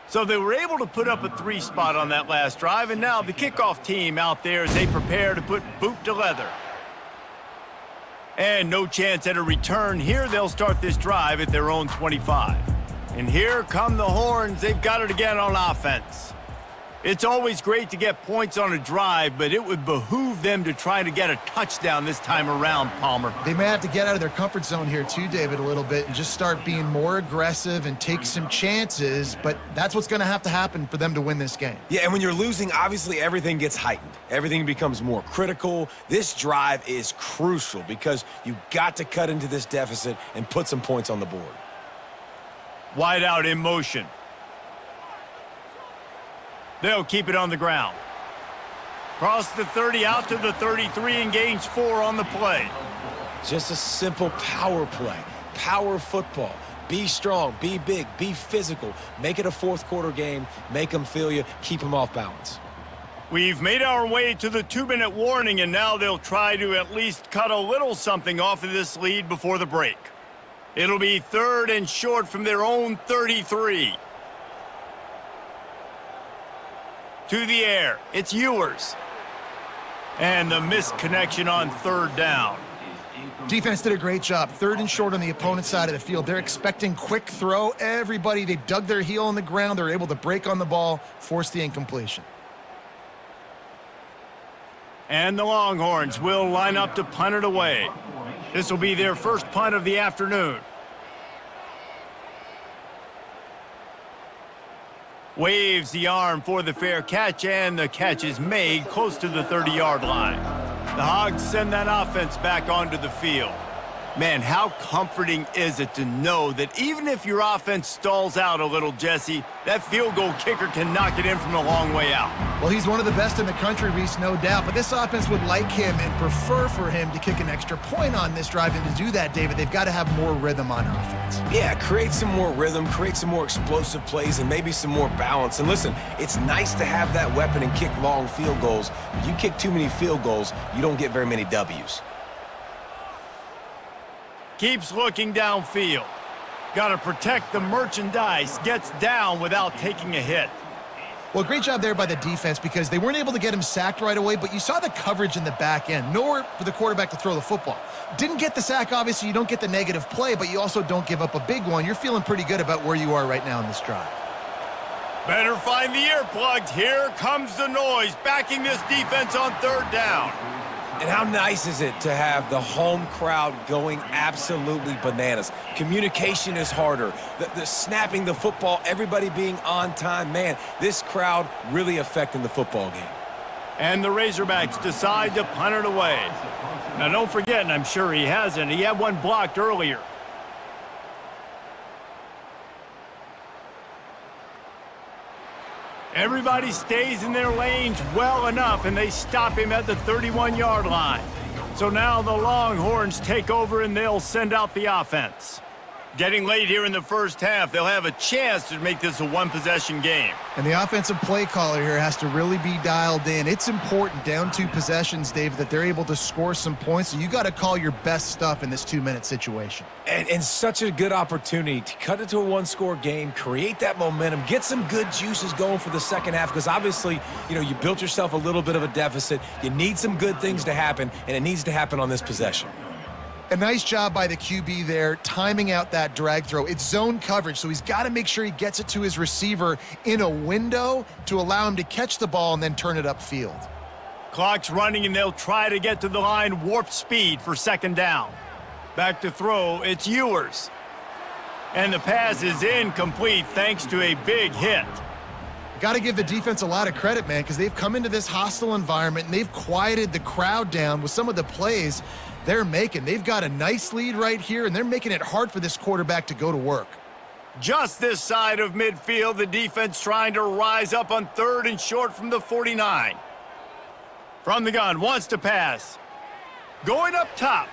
So they were able to put up a 3 spot on that last drive, and now the kickoff team out there as they prepare to put boot to leather. And no chance at a return here. They'll start this drive at their own 25. And here come the Horns. They've got it again on offense. It's always great to get points on a drive, but it would behoove them to try to get a touchdown this time around, Palmer. They may have to get out of their comfort zone here too, David, a little bit and just start being more aggressive and take some chances, but that's what's going to have to happen for them to win this game. Yeah, and when you're losing, obviously everything gets heightened. Everything becomes more critical. This drive is crucial because you got to cut into this deficit and put some points on the board. Wide out in motion. They'll keep it on the ground. Cross the 30 out to the 33 and gains 4 on the play. Just a simple power play. Power football. Be strong, be big, be physical. Make it a fourth quarter game. Make them feel you. Keep them off balance. We've made our way to the 2-minute warning, and now they'll try to at least cut a little something off of this lead before the break. It'll be 3rd and short from their own 33. To the air, it's Ewers. And the missed connection on 3rd down. Defense did a great job. 3rd and short on the opponent's side of the field. They're expecting quick throw. Everybody, they dug their heel on the ground. They're able to break on the ball, force the incompletion. And the Longhorns will line up to punt it away. This will be their first punt of the afternoon. Waves the arm for the fair catch, and the catch is made close to the 30-yard line. The Hogs send that offense back onto the field. Man, how comforting is it to know that even if your offense stalls out a little, Jesse, that field goal kicker can knock it in from a long way out. Well, he's one of the best in the country, Reese, no doubt. But this offense would like him and prefer for him to kick an extra point on this drive. And to do that, David, they've got to have more rhythm on offense. Yeah, create some more rhythm, create some more explosive plays, and maybe some more balance. And listen, it's nice to have that weapon and kick long field goals. When you kick too many field goals, you don't get very many W's. Keeps looking downfield. Got to protect the merchandise. Gets down without taking a hit. Well, great job there by the defense because they weren't able to get him sacked right away, but you saw the coverage in the back end. Nowhere for the quarterback to throw the football. Didn't get the sack, obviously. You don't get the negative play, but you also don't give up a big one. You're feeling pretty good about where you are right now in this drive. Better find the earplugs. Here comes the noise, backing this defense on third down. And how nice is it to have the home crowd going absolutely bananas? Communication is harder. The snapping the football, everybody being on time. Man, this crowd really affecting the football game. And the Razorbacks decide to punt it away. Now, don't forget, and I'm sure he hasn't, he had one blocked earlier. Everybody stays in their lanes well enough, and they stop him at the 31-yard line. So now the Longhorns take over, and they'll send out the offense. Getting late here in the first half, they'll have a chance to make this a one-possession game. And the offensive play caller here has to really be dialed in. It's important, down 2 possessions, Dave, that they're able to score some points. So you got to call your best stuff in this 2-minute situation. And such a good opportunity to cut it to a one-score game, create that momentum, get some good juices going for the second half, because obviously, you built yourself a little bit of a deficit. You need some good things to happen, and it needs to happen on this possession. A nice job by the QB there, timing out that drag throw. It's zone coverage, so he's got to make sure he gets it to his receiver in a window to allow him to catch the ball and then turn it upfield. Clock's running, and they'll try to get to the line warp speed for second down. Back to throw, it's Ewers. And the pass is incomplete thanks to a big hit. Got to give the defense a lot of credit, man, because they've come into this hostile environment and they've quieted the crowd down with some of the plays they're making. They've got a nice lead right here, and they're making it hard for this quarterback to go to work. Just this side of midfield, the defense trying to rise up on third and short from the 49. From the gun, wants to pass. Going up top.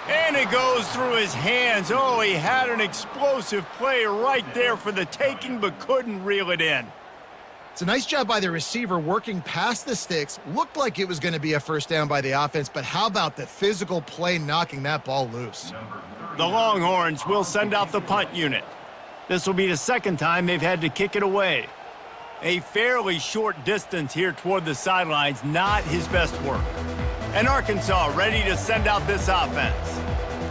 And it goes through his hands. Oh, he had an explosive play right there for the taking, but couldn't reel it in. It's a nice job by the receiver working past the sticks. Looked like it was going to be a first down by the offense, but how about the physical play knocking that ball loose? The Longhorns will send out the punt unit. This will be the second time they've had to kick it away. A fairly short distance here toward the sidelines, not his best work. And Arkansas ready to send out this offense.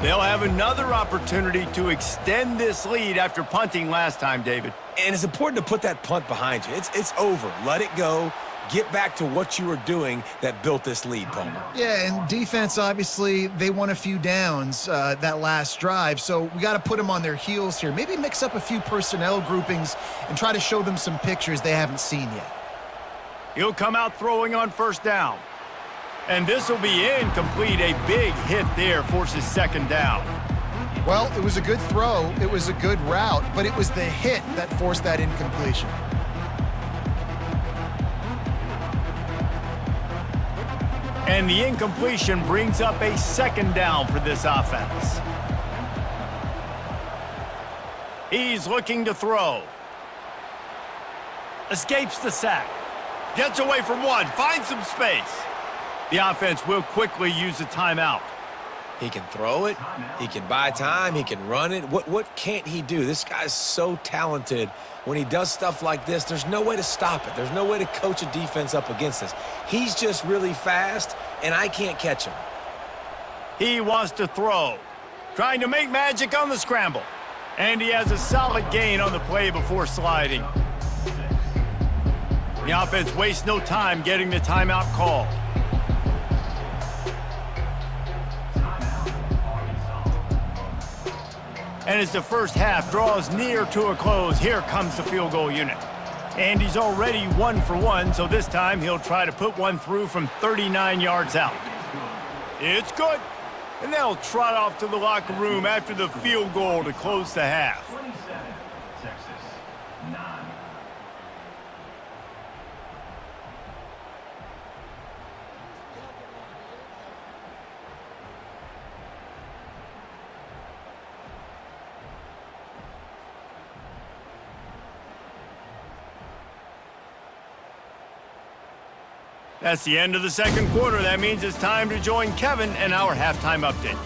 They'll have another opportunity to extend this lead after punting last time, David. And it's important to put that punt behind you. It's over. Let it go. Get back to what you were doing that built this lead, Palmer. Yeah, and defense, obviously, they won a few downs that last drive, so we got to put them on their heels here. Maybe mix up a few personnel groupings and try to show them some pictures they haven't seen yet. He'll come out throwing on first down. And this will be incomplete. A big hit there forces second down. Well, it was a good throw. It was a good route, but it was the hit that forced that incompletion. And the incompletion brings up a second down for this offense. He's looking to throw. Escapes the sack. Gets away from one. Finds some space. The offense will quickly use a timeout. He can throw it. He can buy time. He can run it. What can't he do? This guy's so talented. When he does stuff like this, there's no way to stop it. There's no way to coach a defense up against this. He's just really fast, and I can't catch him. He wants to throw. Trying to make magic on the scramble. And he has a solid gain on the play before sliding. The offense wastes no time getting the timeout called. And as the first half draws near to a close, here comes the field goal unit. And he's already 1 for 1, so this time he'll try to put one through from 39 yards out. It's good. and they'll trot off to the locker room after the field goal to close the half. 27, Texas, 9. That's the end of the second quarter. That means it's time to join Kevin and our halftime update.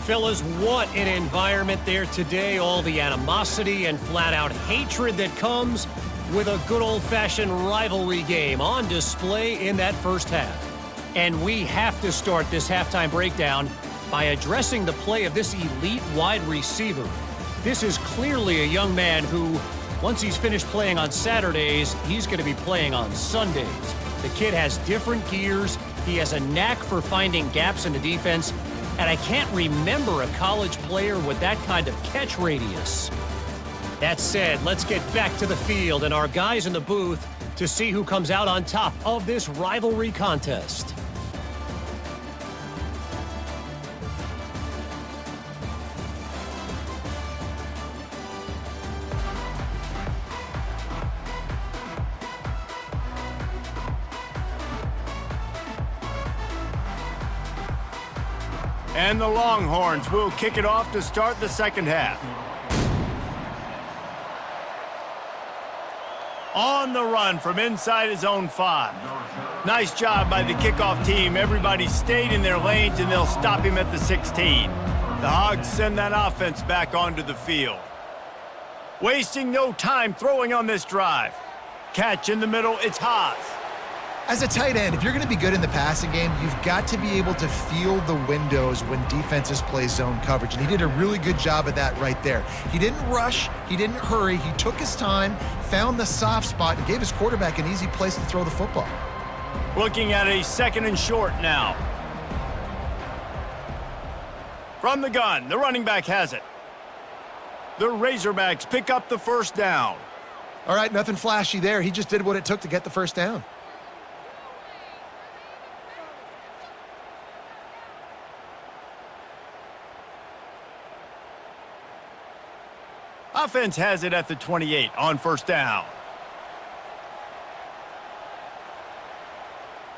Fellas, what an environment there today. All the animosity and flat-out hatred that comes with a good old-fashioned rivalry game on display in that first half. And we have to start this halftime breakdown by addressing the play of this elite wide receiver. This is clearly a young man who, once he's finished playing on Saturdays, he's going to be playing on Sundays. The kid has different gears. He has a knack for finding gaps in the defense. And I can't remember a college player with that kind of catch radius. That said, let's get back to the field and our guys in the booth to see who comes out on top of this rivalry contest. And the Longhorns will kick it off to start the second half. On the run from inside his own 5. Nice job by the kickoff team. Everybody stayed in their lanes, and they'll stop him at the 16. The Hogs send that offense back onto the field. Wasting no time throwing on this drive. Catch in the middle, it's Haas. As a tight end, if you're going to be good in the passing game, you've got to be able to feel the windows when defenses play zone coverage, and he did a really good job of that right there. He didn't rush, he didn't hurry, he took his time, found the soft spot, and gave his quarterback an easy place to throw the football. Looking at a 2nd and short now. From the gun, the running back has it. The Razorbacks pick up the first down. All right, nothing flashy there. He just did what it took to get the first down. Offense has it at the 28 on first down.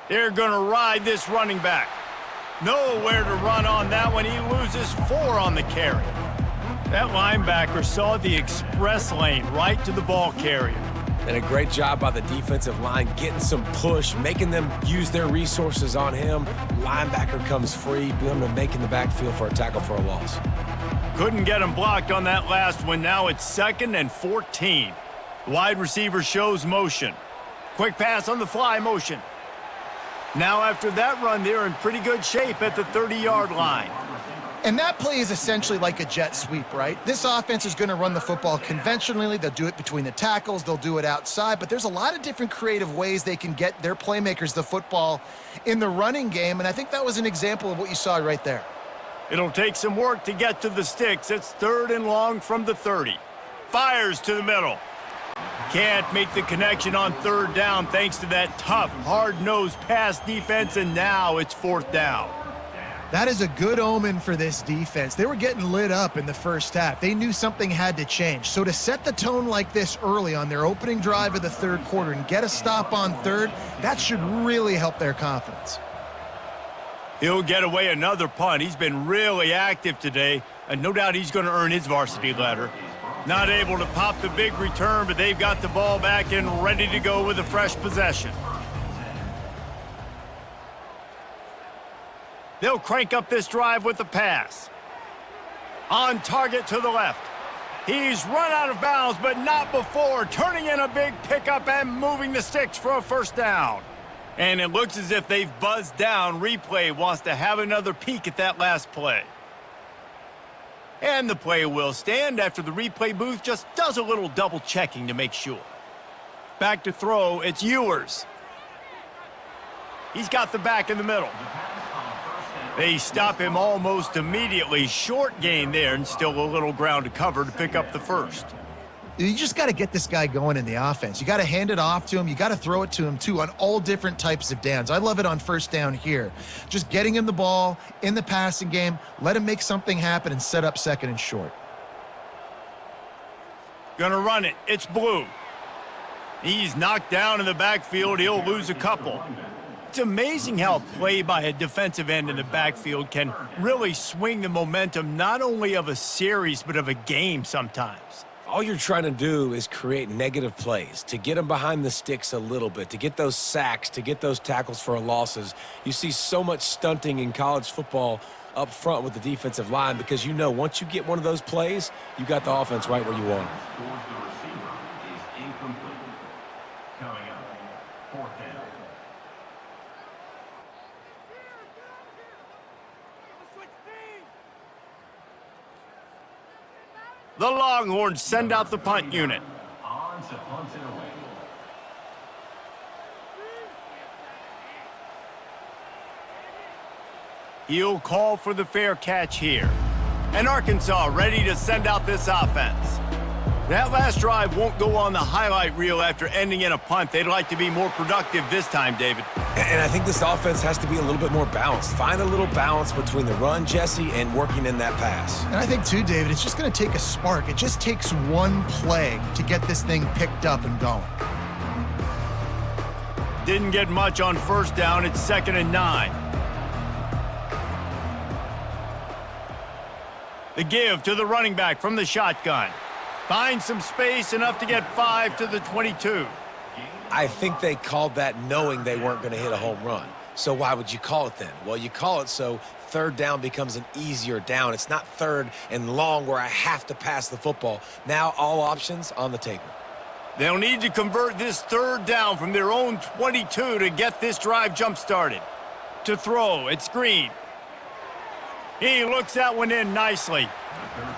They're going to ride this running back. Nowhere to run on that one. He loses 4 on the carry. That linebacker saw the express lane right to the ball carrier. And a great job by the defensive line getting some push, making them use their resources on him. Linebacker comes free, making the backfield for a tackle for a loss. Couldn't get him blocked on that last one. Now it's 2nd and 14. Wide receiver shows motion. Quick pass on the fly motion. Now after that run, they're in pretty good shape at the 30-yard line. And that play is essentially like a jet sweep, right? This offense is going to run the football conventionally. They'll do it between the tackles. They'll do it outside. But there's a lot of different creative ways they can get their playmakers the football in the running game. And I think that was an example of what you saw right there. It'll take some work to get to the sticks. It's 3rd and long from the 30. Fires to the middle. Can't make the connection on 3rd down thanks to that tough, hard-nosed pass defense, and now it's 4th down. That is a good omen for this defense. They were getting lit up in the first half. They knew something had to change. So to set the tone like this early on their opening drive of the 3rd quarter and get a stop on 3rd, that should really help their confidence. He'll get away another punt. He's been really active today, and no doubt he's going to earn his varsity letter. Not able to pop the big return, but they've got the ball back and ready to go with a fresh possession. They'll crank up this drive with the pass. On target to the left. He's run out of bounds, but not before. Turning in a big pickup and moving the sticks for a first down. And it looks as if they've buzzed down. Replay wants to have another peek at that last play. And the play will stand after the replay booth just does a little double checking to make sure. Back to throw, it's Ewers. He's got the back in the middle. They stop him almost immediately. Short gain there and still a little ground to cover to pick up the first. You just got to get this guy going in the offense. You got to hand it off to him. You got to throw it to him, too, on all different types of downs. I love it on first down here. Just getting him the ball in the passing game, let him make something happen and set up second and short. Gonna run it. It's Blue. He's knocked down in the backfield. He'll lose a couple. It's amazing how a play by a defensive end in the backfield can really swing the momentum not only of a series but of a game sometimes. All you're trying to do is create negative plays, to get them behind the sticks a little bit, to get those sacks, to get those tackles for losses. You see so much stunting in college football up front with the defensive line because you know once you get one of those plays, you got the offense right where you want it. Towards the receiver is incomplete. Coming up, fourth down. The Longhorns send out the punt unit. On to punt it away. He'll call for the fair catch here. And Arkansas ready to send out this offense. That last drive won't go on the highlight reel after ending in a punt. They'd like to be more productive this time, David. And I think this offense has to be a little bit more balanced. Find a little balance between the run, Jesse, and working in that pass. And I think, too, David, it's just going to take a spark. It just takes one play to get this thing picked up and going. Didn't get much on first down. It's 2nd and 9. The give to the running back from the shotgun. Finds some space, enough to get 5 to the 22. I think they called that knowing they weren't going to hit a home run. So why would you call it then? Well, you call it so third down becomes an easier down. It's not third and long where I have to pass the football. Now all options on the table. They'll need to convert this third down from their own 22 to get this drive jump-started. To throw, it's Green. He looks that one in nicely.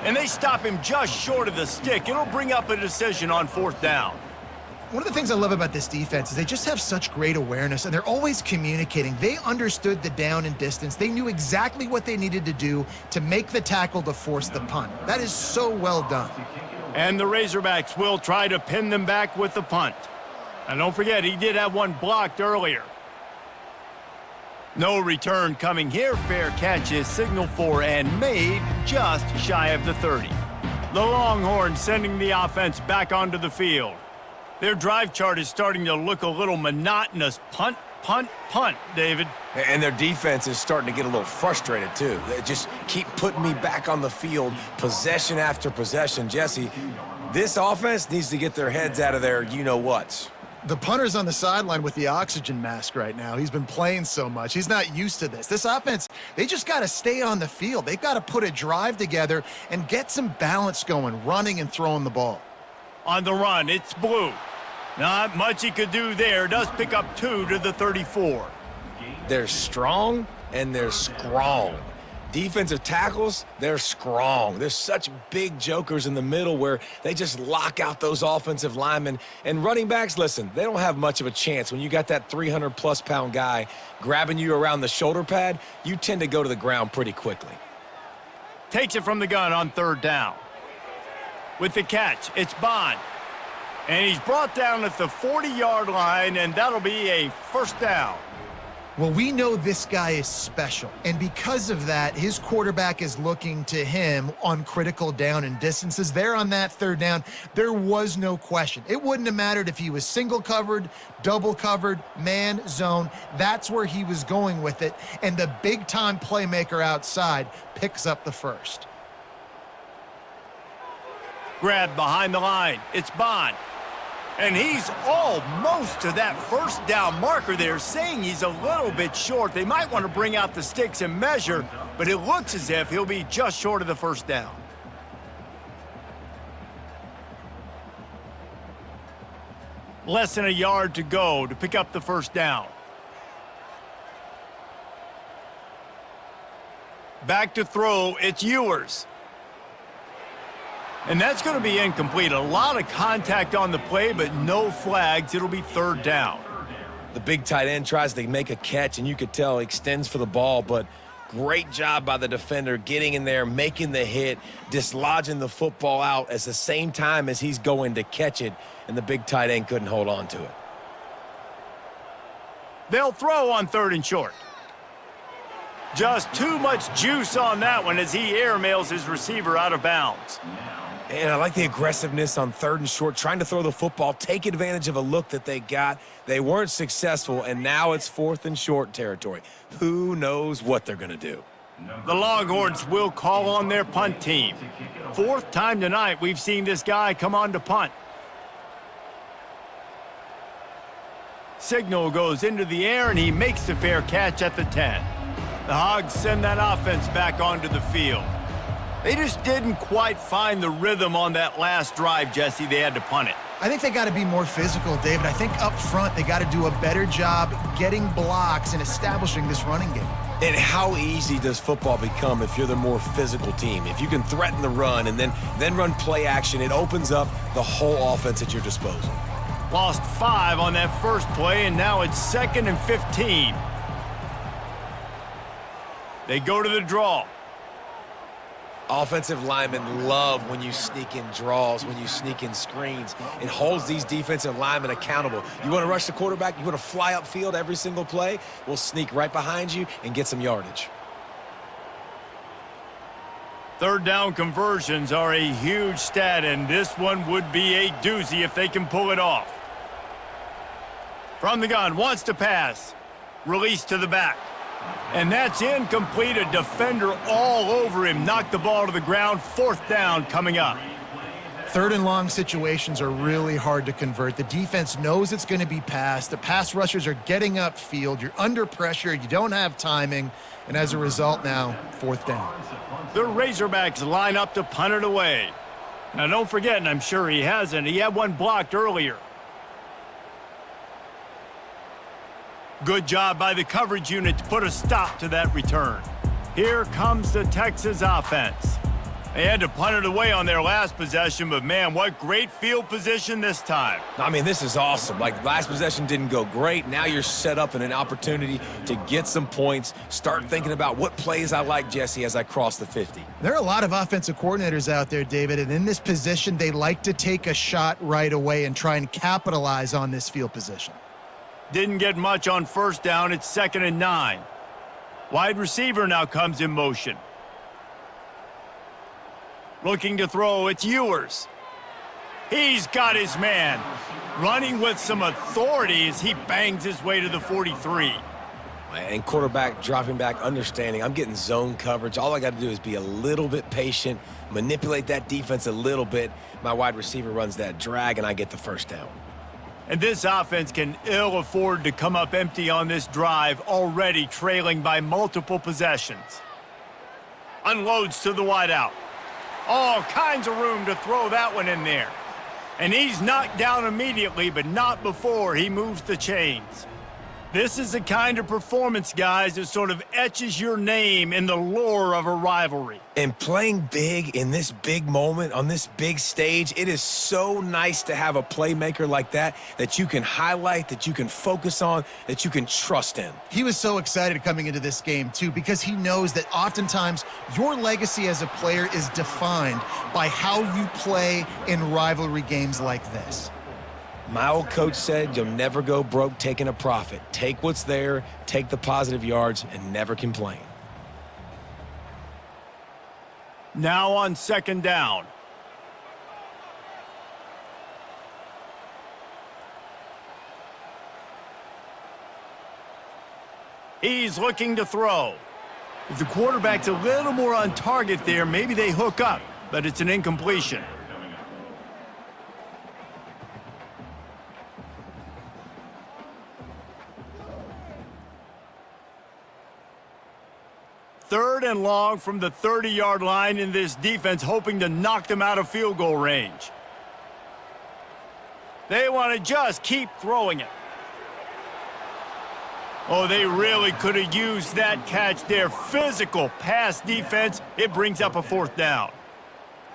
And they stop him just short of the stick. It'll bring up a decision on fourth down. One of the things I love about this defense is they just have such great awareness, and they're always communicating. They understood the down and distance. They knew exactly what they needed to do to make the tackle to force the punt. That is so well done. And the Razorbacks will try to pin them back with the punt. And don't forget, he did have one blocked earlier. No return coming here. Fair catch is signaled for and made just shy of the 30. The Longhorns sending the offense back onto the field. Their drive chart is starting to look a little monotonous. Punt, punt, punt, David. And their defense is starting to get a little frustrated, too. They just keep putting me back on the field, possession after possession. Jesse, this offense needs to get their heads out of their you-know-whats. The punter's on the sideline with the oxygen mask right now. He's been playing so much. He's not used to this. This offense, they just got to stay on the field. They've got to put a drive together and get some balance going, running and throwing the ball. On the run, it's Blue. Not much he could do there. Does pick up 2 to the 34. They're strong and they're strong. Defensive tackles, they're strong. There's such big jokers in the middle where they just lock out those offensive linemen. And running backs, listen, they don't have much of a chance. When you got that 300-plus pound guy grabbing you around the shoulder pad, you tend to go to the ground pretty quickly. Takes it from the gun on third down. With the catch, it's Bond. And he's brought down at the 40-yard line, and that'll be a first down. Well, we know this guy is special, and because of that, his quarterback is looking to him on critical down and distances. There on that third down, there was no question. It wouldn't have mattered if he was single covered, double covered, man, zone. That's where he was going with it, and the big-time playmaker outside picks up the first. Grab behind the line. It's Bond. And he's almost to that first down marker there, saying he's a little bit short. They might want to bring out the sticks and measure, but it looks as if he'll be just short of the first down. Less than a yard to go to pick up the first down. Back to throw, it's Ewers. And that's going to be incomplete. A lot of contact on the play, but no flags. It'll be third down. The big tight end tries to make a catch, and you could tell he extends for the ball, but Great job by the defender getting in there, making the hit, dislodging the football out at the same time as he's going to catch it, and the big tight end couldn't hold on to it. They'll throw on 3rd and short. Just too much juice on that one as he airmails his receiver out of bounds. And I like the aggressiveness on 3rd and short, trying to throw the football, take advantage of a look that they got. They weren't successful, and now it's 4th and short territory. Who knows what they're going to do? The Longhorns will call on their punt team. 4th time tonight we've seen this guy come on to punt. Signal goes into the air, and he makes the fair catch at the 10. The Hogs send that offense back onto the field. They just didn't quite find the rhythm on that last drive, Jesse. They had to punt it. I think they got to be more physical, David. I think up front they got to do a better job getting blocks and establishing this running game. And how easy does football become if you're the more physical team? If you can threaten the run and then run play action, it opens up the whole offense at your disposal. Lost 5 on that first play, and now it's 2nd and 15. They go to the draw. Offensive linemen love when you sneak in draws, when you sneak in screens. It holds these defensive linemen accountable. You want to rush the quarterback, you want to fly upfield every single play, we'll sneak right behind you and get some yardage. 3rd down conversions are a huge stat, and this one would be a doozy if they can pull it off. From the gun, wants to pass. Release to the back. And that's incomplete. A defender all over him. Knocked the ball to the ground. 4th down coming up. 3rd and long situations are really hard to convert. The defense knows it's going to be passed. The pass rushers are getting upfield. You're under pressure. You don't have timing. And as a result now, 4th down. The Razorbacks line up to punt it away. Now don't forget, and I'm sure he hasn't, he had one blocked earlier. Good job by the coverage unit to put a stop to that return. Here comes the Texas offense. They had to punt it away on their last possession, but man, what great field position this time. I mean, this is awesome. Like, last possession didn't go great. Now you're set up in an opportunity to get some points. Start thinking about what plays I like, Jesse, as I cross the 50. There are a lot of offensive coordinators out there, David, and in this position, they like to take a shot right away and try and capitalize on this field position. Didn't get much on 1st down. It's 2nd and 9. Wide receiver now comes in motion. Looking to throw, it's Ewers. He's got his man. Running with some authority as he bangs his way to the 43. And quarterback dropping back, understanding I'm getting zone coverage. All I got to do is be a little bit patient, manipulate that defense a little bit. My wide receiver runs that drag, and I get the 1st down. And this offense can ill afford to come up empty on this drive, already trailing by multiple possessions. Unloads to the wideout. All kinds of room to throw that one in there. And he's knocked down immediately, but not before he moves the chains. This is the kind of performance, guys, that sort of etches your name in the lore of a rivalry. And playing big in this big moment, on this big stage, it is so nice to have a playmaker like that you can highlight, that you can focus on, that you can trust in. He was so excited coming into this game, too, because he knows that oftentimes your legacy as a player is defined by how you play in rivalry games like this. My old coach said you'll never go broke taking a profit. Take what's there, take the positive yards, and never complain. Now on 2nd down. He's looking to throw. If the quarterback's a little more on target there, maybe they hook up, but it's an incompletion. Third and long from the 30-yard line, in this defense hoping to knock them out of field goal range. They want to just keep throwing it. Oh, they really could have used that catch there. Physical pass defense. It brings up a 4th down.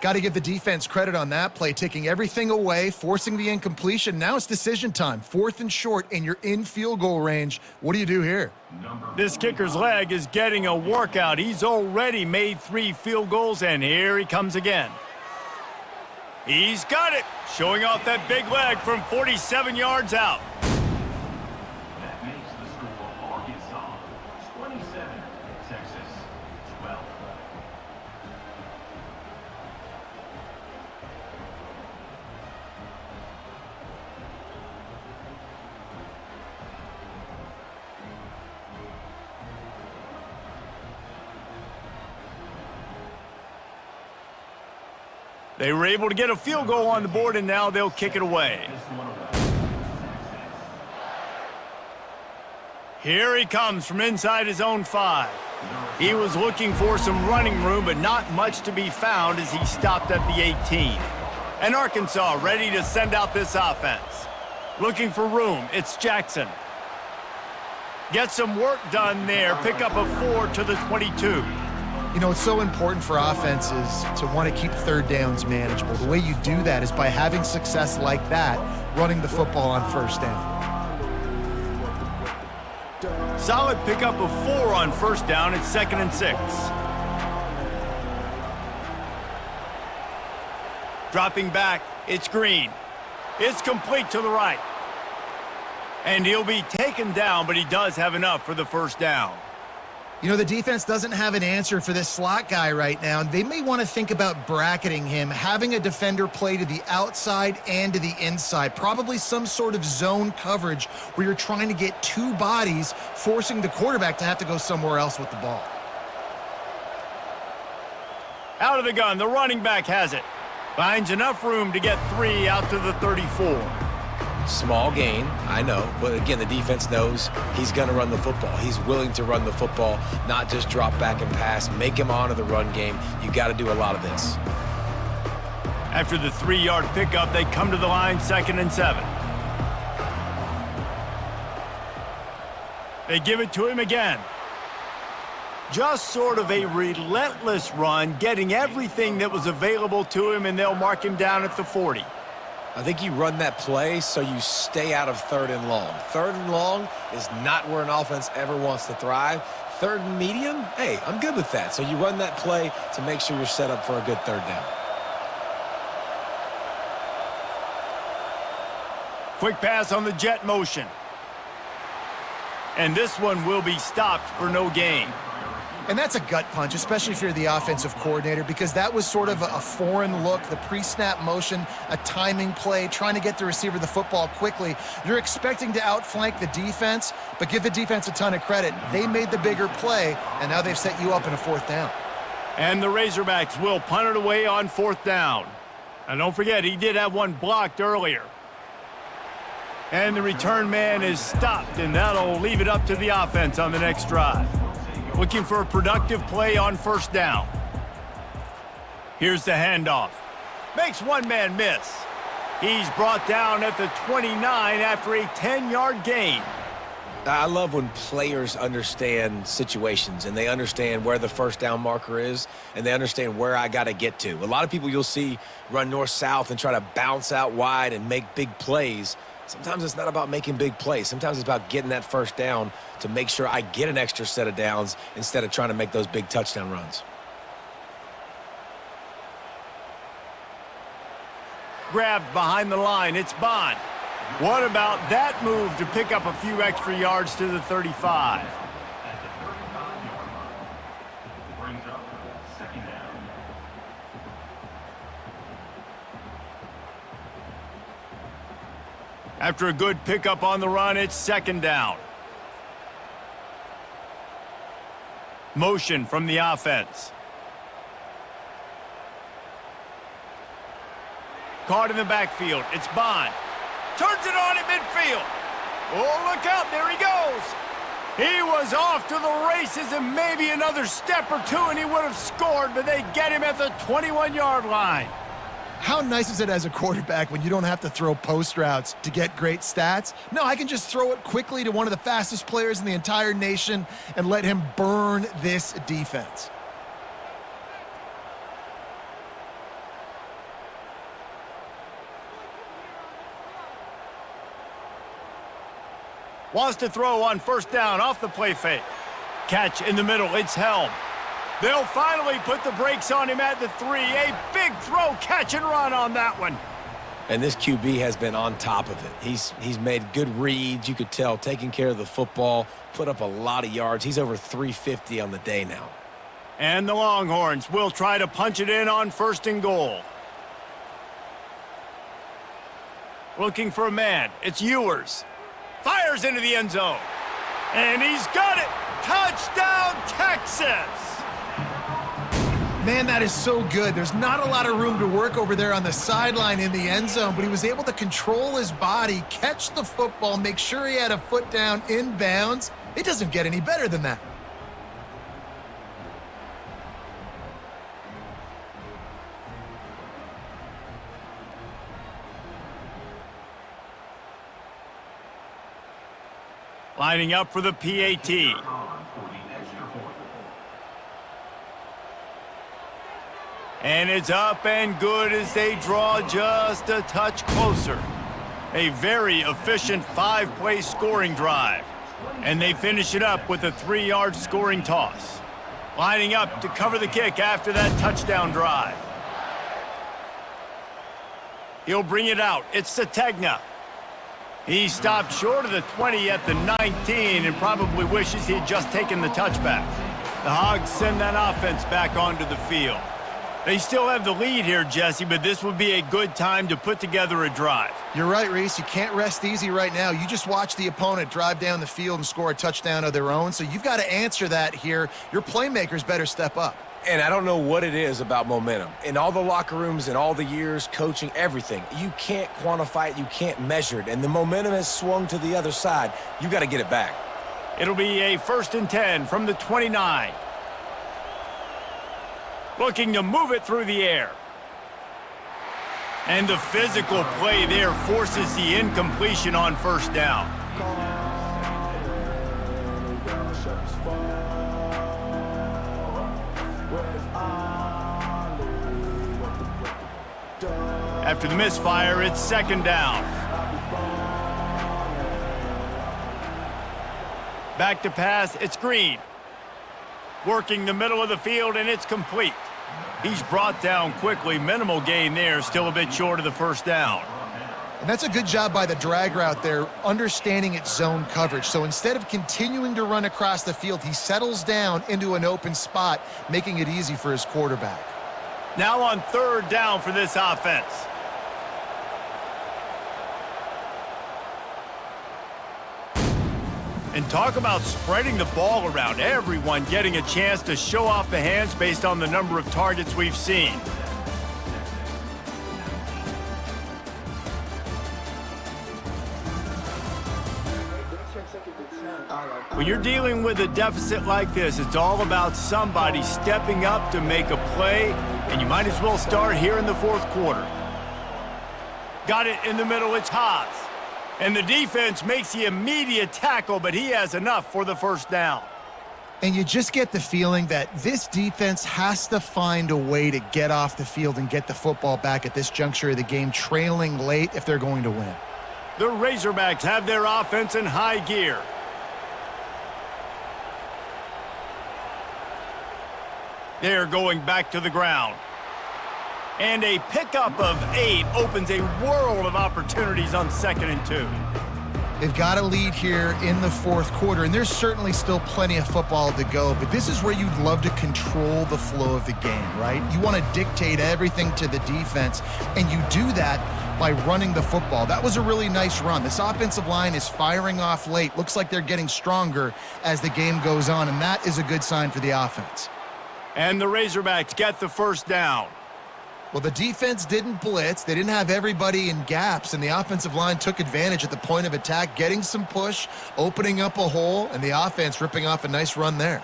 Got to give the defense credit on that play, taking everything away, forcing the incompletion. Now it's decision time. 4th and short, and you're in field goal range. What do you do here? This kicker's leg is getting a workout. He's already made 3 field goals, and here he comes again. He's got it, showing off that big leg from 47 yards out. That makes the score Arkansas 27, Texas 12. They were able to get a field goal on the board, and now they'll kick it away. Here he comes from inside his own 5. He was looking for some running room, but not much to be found as he stopped at the 18. And Arkansas ready to send out this offense. Looking for room, it's Jackson. Get some work done there, pick up a 4 to the 22. You know, it's so important for offenses to want to keep third downs manageable. The way you do that is by having success like that, running the football on first down. Solid pickup of 4 on first down. It's 2nd and 6. Dropping back, it's Green. It's complete to the right. And he'll be taken down, but he does have enough for the first down. You know, the defense doesn't have an answer for this slot guy right now. They may want to think about bracketing him, having a defender play to the outside and to the inside. Probably some sort of zone coverage where you're trying to get 2 bodies, forcing the quarterback to have to go somewhere else with the ball. Out of the gun, the running back has it. Finds enough room to get 3 out to the 34. Small gain, I know, but again, the defense knows he's going to run the football. He's willing to run the football, not just drop back and pass, make him honor the run game. You got to do a lot of this. After the 3-yard pickup, they come to the line, 2nd and 7. They give it to him again. Just sort of a relentless run, getting everything that was available to him, and they'll mark him down at the 40. I think you run that play so you stay out of 3rd and long. 3rd and long is not where an offense ever wants to thrive. 3rd and medium, hey, I'm good with that. So you run that play to make sure you're set up for a good 3rd down. Quick pass on the jet motion. And this one will be stopped for no gain. And that's a gut punch, especially if you're the offensive coordinator, because that was sort of a foreign look, the pre-snap motion, a timing play, trying to get the receiver the football quickly. You're expecting to outflank the defense, but give the defense a ton of credit. They made the bigger play, and now they've set you up in a 4th down. And the Razorbacks will punt it away on 4th down. And don't forget, he did have one blocked earlier. And the return man is stopped, and that'll leave it up to the offense on the next drive. Looking for a productive play on 1st down. Here's the handoff. Makes one man miss. He's brought down at the 29 after a 10-yard gain. I love when players understand situations and they understand where the 1st down marker is and they understand where I got to get to. A lot of people you'll see run north-south and try to bounce out wide and make big plays. Sometimes it's not about making big plays. Sometimes it's about getting that 1st down to make sure I get an extra set of downs instead of trying to make those big touchdown runs. Grabbed behind the line, it's Bond. What about that move to pick up a few extra yards to the 35? At the 35-yard line, brings up 2nd down. After a good pickup on the run, it's 2nd down. Motion from the offense. Caught in the backfield. It's Bond. Turns it on at midfield. Oh, look out. There he goes. He was off to the races and maybe another step or two and he would have scored, but they get him at the 21-yard line. How nice is it as a quarterback when you don't have to throw post routes to get great stats? No, I can just throw it quickly to one of the fastest players in the entire nation and let him burn this defense. Wants to throw on first down off the play fake. Catch in the middle. It's Helm. They'll finally put the brakes on him at the 3. A big throw, catch and run on that one. And this QB has been on top of it. He's made good reads, you could tell, taking care of the football, put up a lot of yards. He's over 350 on the day now. And the Longhorns will try to punch it in on 1st and goal. Looking for a man. It's Ewers. Fires into the end zone. And he's got it. Touchdown, Texas! Man, that is so good. There's not a lot of room to work over there on the sideline in the end zone, but he was able to control his body, catch the football, make sure he had a foot down in bounds. It doesn't get any better than that. Lining up for the PAT. And it's up and good as they draw just a touch closer. A very efficient 5-play scoring drive. And they finish it up with a 3-yard scoring toss. Lining up to cover the kick after that touchdown drive. He'll bring it out. It's Sategna. He stopped short of the 20 at the 19 and probably wishes he'd just taken the touchback. The Hogs send that offense back onto the field. They still have the lead here, Jesse, but this would be a good time to put together a drive. You're right, Reese. You can't rest easy right now. You just watch the opponent drive down the field and score a touchdown of their own, so you've got to answer that here. Your playmakers better step up. And I don't know what it is about momentum. In all the locker rooms, in all the years, coaching, everything, you can't quantify it, you can't measure it, and the momentum has swung to the other side. You got to get it back. It'll be a 1st and 10 from the 29. Looking to move it through the air. And the physical play there forces the incompletion on 1st down. After the misfire, it's 2nd down. Back to pass, it's Green. Working the middle of the field, and it's complete. He's brought down quickly. Minimal gain there, still a bit short of the 1st down. And that's a good job by the drag route there, understanding its zone coverage. So instead of continuing to run across the field, he settles down into an open spot, making it easy for his quarterback. Now on 3rd down for this offense. And talk about spreading the ball around. Everyone getting a chance to show off the hands based on the number of targets we've seen. When you're dealing with a deficit like this, it's all about somebody stepping up to make a play, and you might as well start here in the 4th quarter. Got it in the middle, it's Haas. And the defense makes the immediate tackle, but he has enough for the 1st down. And you just get the feeling that this defense has to find a way to get off the field and get the football back at this juncture of the game, trailing late if they're going to win. The Razorbacks have their offense in high gear. They're going back to the ground. And a pickup of 8 opens a world of opportunities on 2nd and 2. They've got a lead here in the 4th quarter, and there's certainly still plenty of football to go, but this is where you'd love to control the flow of the game, right? You want to dictate everything to the defense, and you do that by running the football. That was a really nice run. This offensive line is firing off late. Looks like they're getting stronger as the game goes on, and that is a good sign for the offense. And the Razorbacks get the 1st down. Well, the defense didn't blitz. They didn't have everybody in gaps, and the offensive line took advantage at the point of attack, getting some push, opening up a hole, and the offense ripping off a nice run there.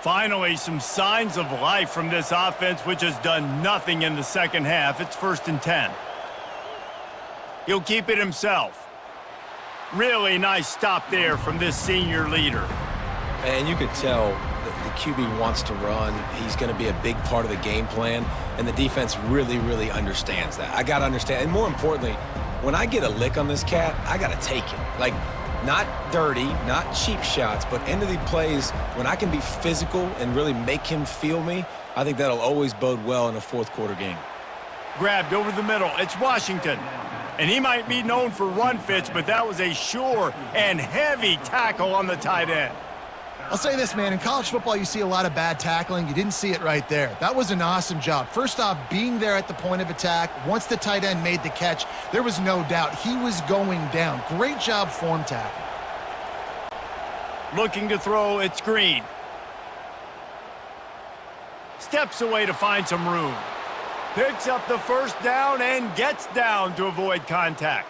Finally, some signs of life from this offense, which has done nothing in the 2nd half. It's 1st and 10. He'll keep it himself. Really nice stop there from this senior leader. And you could tell the QB wants to run. He's going to be a big part of the game plan, and the defense really, really understands that. I got to understand, and more importantly, when I get a lick on this cat, I got to take it. Like, Not dirty, not cheap shots, but into the plays when I can be physical and really make him feel me. I think that'll always bode well in a fourth quarter game. Grabbed over the middle. It's Washington. And he might be known for run fits, but that was a sure and heavy tackle on the tight end. I'll say this, man. In college football, you see a lot of bad tackling. You didn't see it right there. That was an awesome job. First off, being there at the point of attack. Once the tight end made the catch, there was no doubt he was going down. Great job form tackle. Looking to throw, it's Green. Steps away to find some room. Picks up the first down and gets down to avoid contact.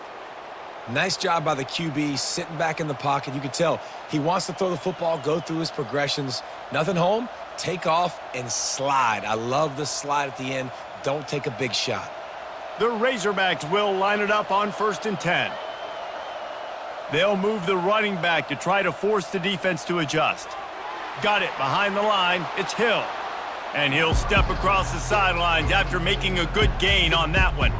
Nice job by the QB, sitting back in the pocket. You could tell he wants to throw the football, go through his progressions. Nothing home, take off, and slide. I love the slide at the end. Don't take a big shot. The Razorbacks will line it up on 1st and 10. They'll move the running back to try to force the defense to adjust. Got it behind the line. It's Hill. And he'll step across the sidelines after making a good gain on that one.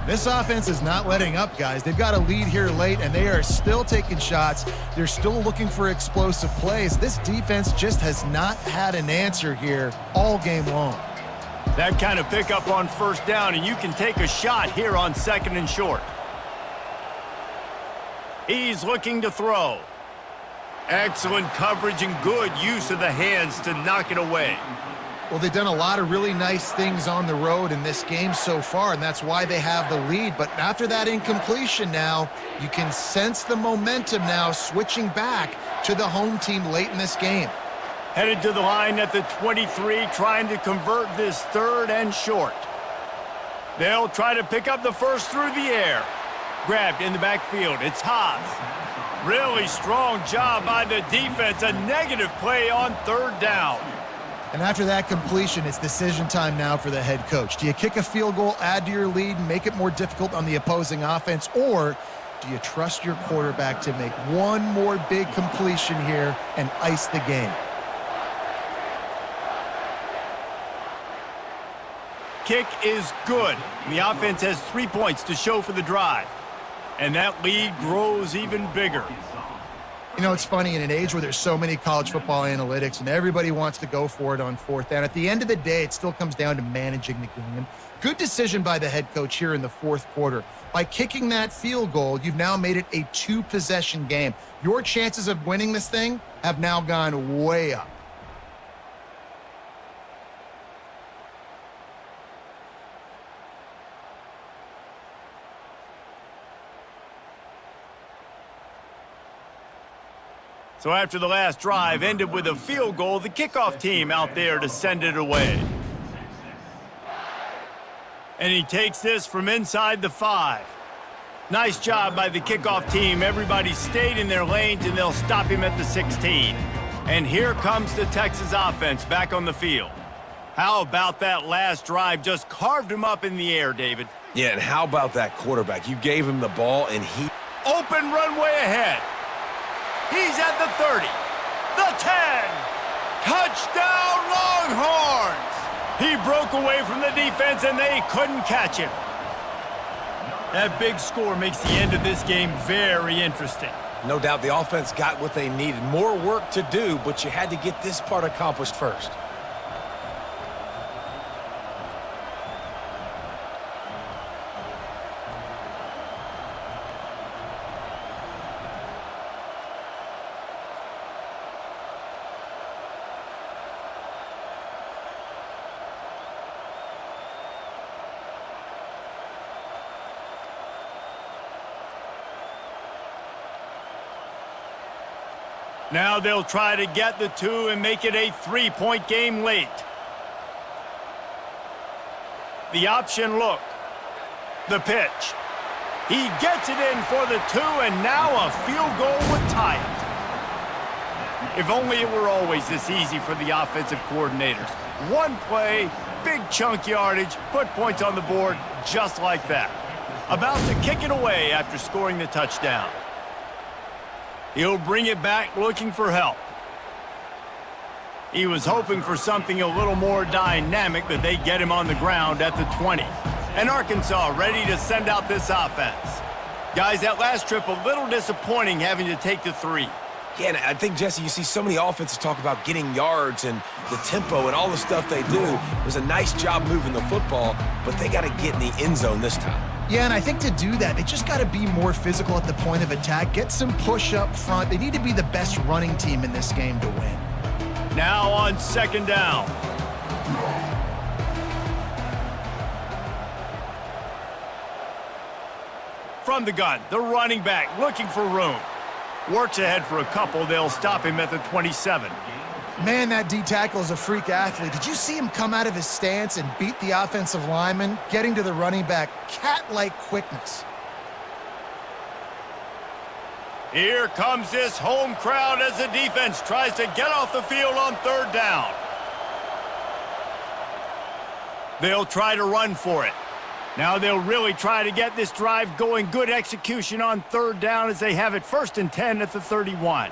This offense is not letting up, guys. They've got a lead here late, and they are still taking shots. They're still looking for explosive plays. This defense just has not had an answer here all game long. That kind of pickup on 1st down, and you can take a shot here on 2nd and short. He's looking to throw. Excellent coverage and good use of the hands to knock it away. Well, they've done a lot of really nice things on the road in this game so far, and that's why they have the lead. But after that incompletion now, you can sense the momentum now switching back to the home team late in this game. Headed to the line at the 23, trying to convert this 3rd and short. They'll try to pick up the first through the air. Grabbed in the backfield. It's Haas. Really strong job by the defense. A negative play on 3rd down. And after that completion, it's decision time now for the head coach. Do you kick a field goal, add to your lead, and make it more difficult on the opposing offense, or do you trust your quarterback to make one more big completion here and ice the game? Kick is good. The offense has 3 points to show for the drive. And that lead grows even bigger. You know, it's funny, in an age where there's so many college football analytics and everybody wants to go for it on 4th down, at the end of the day, it still comes down to managing the game. Good decision by the head coach here in the 4th quarter. By kicking that field goal, you've now made it a 2-possession game. Your chances of winning this thing have now gone way up. So after the last drive ended with a field goal, the kickoff team out there to send it away. And he takes this from inside the 5. Nice job by the kickoff team. Everybody stayed in their lanes, and they'll stop him at the 16. And here comes the Texas offense back on the field. How about that last drive? Just carved him up in the air, David. Yeah, and how about that quarterback? You gave him the ball, and he... Open runway ahead. He's at the 30, the 10. Touchdown, Longhorns! He broke away from the defense, and they couldn't catch him. That big score makes the end of this game very interesting. No doubt the offense got what they needed. More work to do, but you had to get this part accomplished first. Now they'll try to get the 2 and make it a 3-point game late. The option look. The pitch. He gets it in for the 2, and now a field goal would tie it. If only it were always this easy for the offensive coordinators. One play, big chunk yardage, put points on the board just like that. About to kick it away after scoring the touchdown. He'll bring it back looking for help. He was hoping for something a little more dynamic, but they get him on the ground at the 20. And Arkansas ready to send out this offense. Guys, that last trip a little disappointing having to take the 3. Yeah, and I think, Jesse, you see so many offenses talk about getting yards and the tempo and all the stuff they do. It was a nice job moving the football, but they got to get in the end zone this time. Yeah, and I think to do that, they just got to be more physical at the point of attack, get some push up front. They need to be the best running team in this game to win. Now on 2nd down. From the gun, the running back looking for room. Works ahead for a couple. They'll stop him at the 27. Man, that D-tackle is a freak athlete. Did you see him come out of his stance and beat the offensive lineman, getting to the running back? Cat-like quickness. Here comes this home crowd as the defense tries to get off the field on 3rd down. They'll try to run for it. Now they'll really try to get this drive going. Good execution on 3rd down as they have it 1st and 10 at the 31.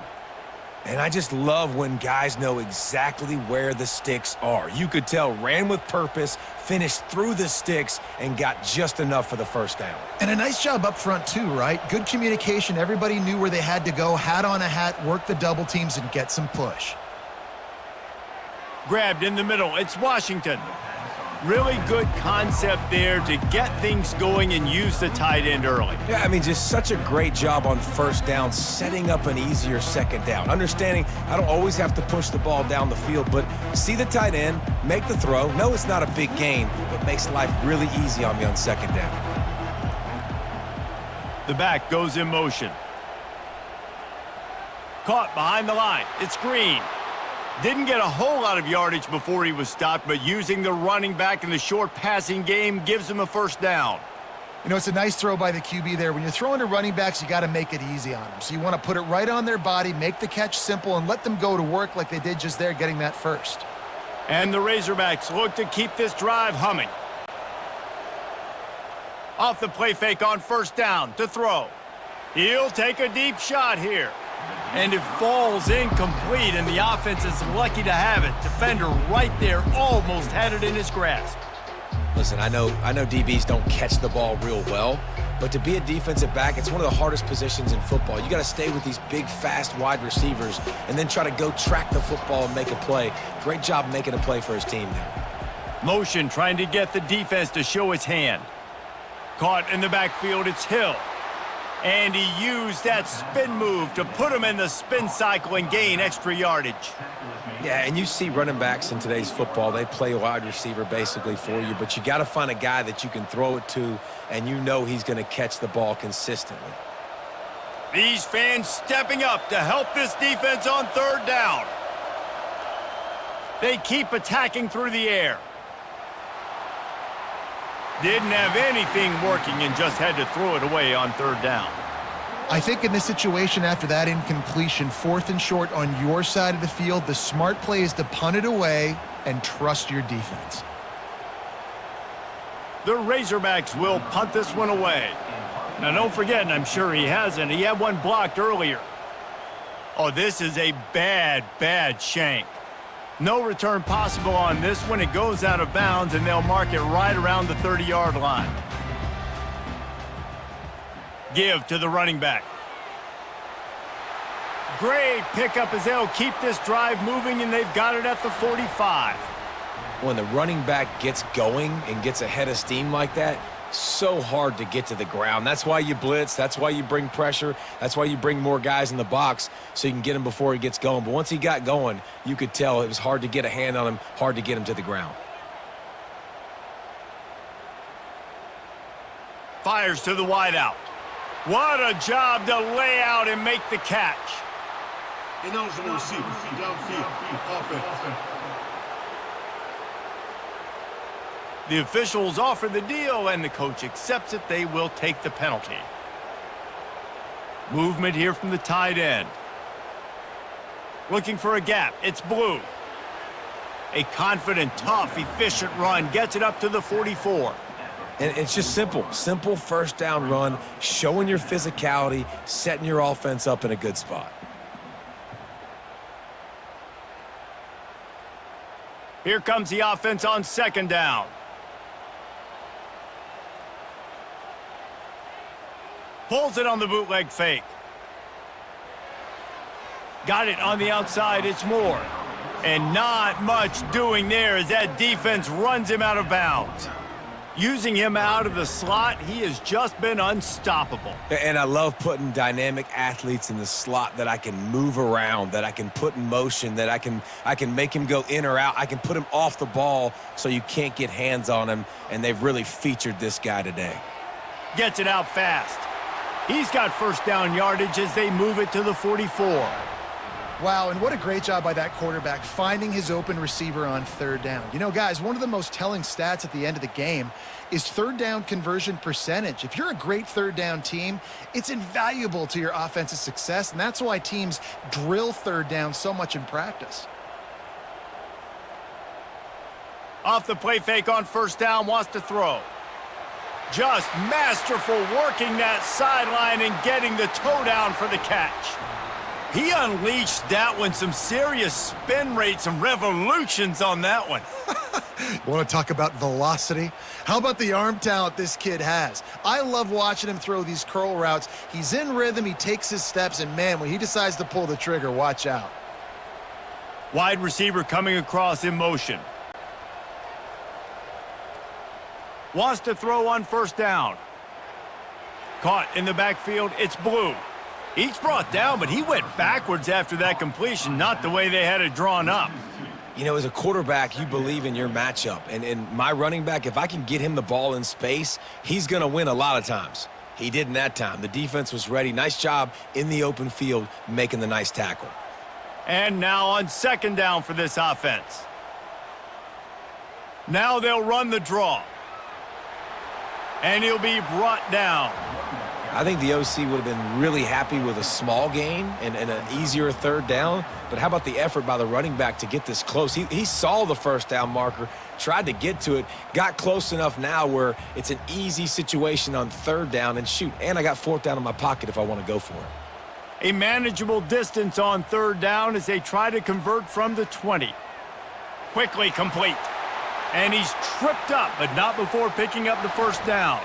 And I just love when guys know exactly where the sticks are. You could tell ran with purpose, finished through the sticks, and got just enough for the 1st down. And a nice job up front too, right? Good communication. Everybody knew where they had to go, hat on a hat, work the double teams, and get some push. Grabbed in the middle. It's Washington. Really good concept there to get things going and use the tight end early. Yeah, I mean, just such a great job on 1st down, setting up an easier 2nd down. Understanding I don't always have to push the ball down the field, but see the tight end, make the throw. No, it's not a big gain, but makes life really easy on me on 2nd down. The back goes in motion. Caught behind the line. It's Green. Didn't get a whole lot of yardage before he was stopped, but using the running back in the short passing game gives him a 1st down. You know, it's a nice throw by the QB there. When you're throwing to running backs, you got to make it easy on them. So you want to put it right on their body, make the catch simple, and let them go to work like they did just there, getting that 1st. And the Razorbacks look to keep this drive humming. Off the play fake on 1st down to throw. He'll take a deep shot here. And it falls incomplete, and the offense is lucky to have it. Defender right there almost had it in his grasp. Listen, I know DBs don't catch the ball real well, but to be a defensive back, it's one of the hardest positions in football. You got to stay with these big, fast wide receivers and then try to go track the football and make a play. Great job making a play for his team there. Motion trying to get the defense to show his hand. Caught in the backfield, it's Hill. And he used that spin move to put him in the spin cycle and gain extra yardage. Yeah, and you see running backs in today's football, they play wide receiver basically for you, but you got to find a guy that you can throw it to, and you know he's going to catch the ball consistently. These fans stepping up to help this defense on 3rd down. They keep attacking through the air. Didn't have anything working and just had to throw it away on 3rd down. I think in this situation, after that incompletion, 4th and short on your side of the field, the smart play is to punt it away and trust your defense. The Razorbacks will punt this one away. Now, don't forget, and I'm sure he hasn't, he had one blocked earlier. Oh, this is a bad, bad shank. No return possible on this one. It goes out of bounds, and they'll mark it right around the 30-yard line. Give to the running back. Great pickup as they'll keep this drive moving, and they've got it at the 45. When the running back gets going and gets a head of steam like that, so hard to get to the ground. That's why you blitz. That's why you bring pressure. That's why you bring more guys in the box so you can get him before he gets going. But once he got going, you could tell it was hard to get a hand on him, hard to get him to the ground. Fires to the wideout. What a job to lay out and make the catch. Ineligible receiver, downfield, offense. The officials offer the deal, and the coach accepts it. They will take the penalty. Movement here from the tight end. Looking for a gap. It's Blue. A confident, tough, efficient run. Gets it up to the 44. And it's just simple 1st down run, showing your physicality, setting your offense up in a good spot. Here comes the offense on 2nd down. Pulls it on the bootleg fake. Got it on the outside, it's Moore. And not much doing there as that defense runs him out of bounds. Using him out of the slot, he has just been unstoppable. And I love putting dynamic athletes in the slot that I can move around, that I can put in motion, that I can make him go in or out. I can put him off the ball so you can't get hands on him, and they've really featured this guy today. Gets it out fast. He's got first down yardage as they move it to the 44. Wow, and what a great job by that quarterback finding his open receiver on third down. You know, guys, one of the most telling stats at the end of the game is third down conversion percentage. If you're a great third down team, it's invaluable to your offensive success, and that's why teams drill third down so much in practice. Off the play fake on first down, wants to throw. Just masterful working that sideline and getting the toe down for the catch. He unleashed that one, some serious spin rates, some revolutions on that one. Want to talk about velocity? How about the arm talent this kid has? I love watching him throw these curl routes. He's in rhythm, he takes his steps, and man, when he decides to pull the trigger, watch out. Wide receiver coming across in motion. Wants to throw on first down. Caught in the backfield, it's Blue. He's brought down, but he went backwards after that completion, not the way they had it drawn up. You know, as a quarterback, you believe in your matchup. And my running back, if I can get him the ball in space, he's going to win a lot of times. He did in that time. The defense was ready. Nice job in the open field making the nice tackle. And now on second down for this offense. Now they'll run the draw. And he'll be brought down. I think the OC would have been really happy with a small gain and an easier third down. But how about the effort by the running back to get this close? He saw the first down marker, tried to get to it, got close enough now where it's an easy situation on third down. And shoot, and I got fourth down in my pocket if I want to go for it. A manageable distance on third down as they try to convert from the 20. Quickly complete. And he's tripped up, but not before picking up the first down.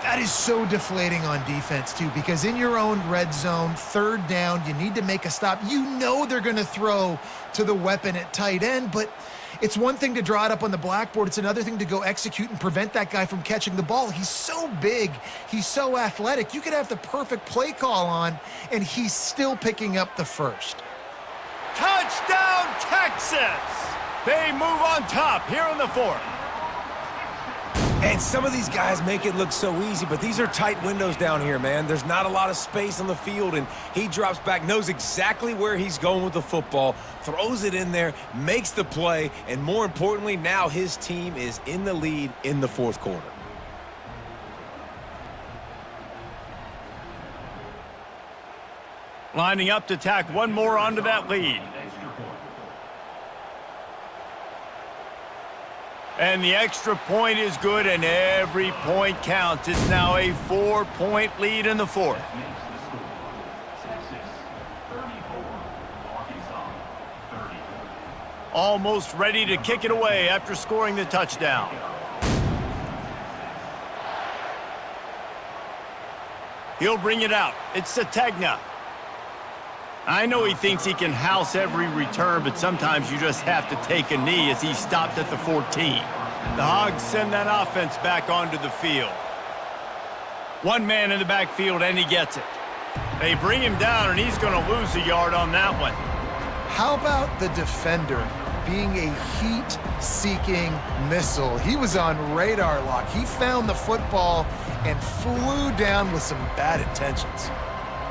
That is so deflating on defense, too, because in your own red zone, third down, you need to make a stop. You know they're going to throw to the weapon at tight end, but it's one thing to draw it up on the blackboard. It's another thing to go execute and prevent that guy from catching the ball. He's so big. He's so athletic. You could have the perfect play call on, and he's still picking up the first. Touchdown, Texas! They move on top here in the fourth. And some of these guys make it look so easy, but these are tight windows down here, man. There's not a lot of space on the field, and he drops back, knows exactly where he's going with the football, throws it in there, makes the play, and more importantly, now his team is in the lead in the fourth quarter. Lining up to tack one more onto that lead. And the extra point is good, and every point counts. It's now a 4-point lead in the fourth. Almost ready to kick it away after scoring the touchdown. He'll bring it out. It's Sategna. I know he thinks he can house every return, but sometimes you just have to take a knee as he stopped at the 14. The Hogs send that offense back onto the field. One man in the backfield, and he gets it. They bring him down, and he's going to lose a yard on that one. How about the defender being a heat-seeking missile? He was on radar lock. He found the football and flew down with some bad intentions.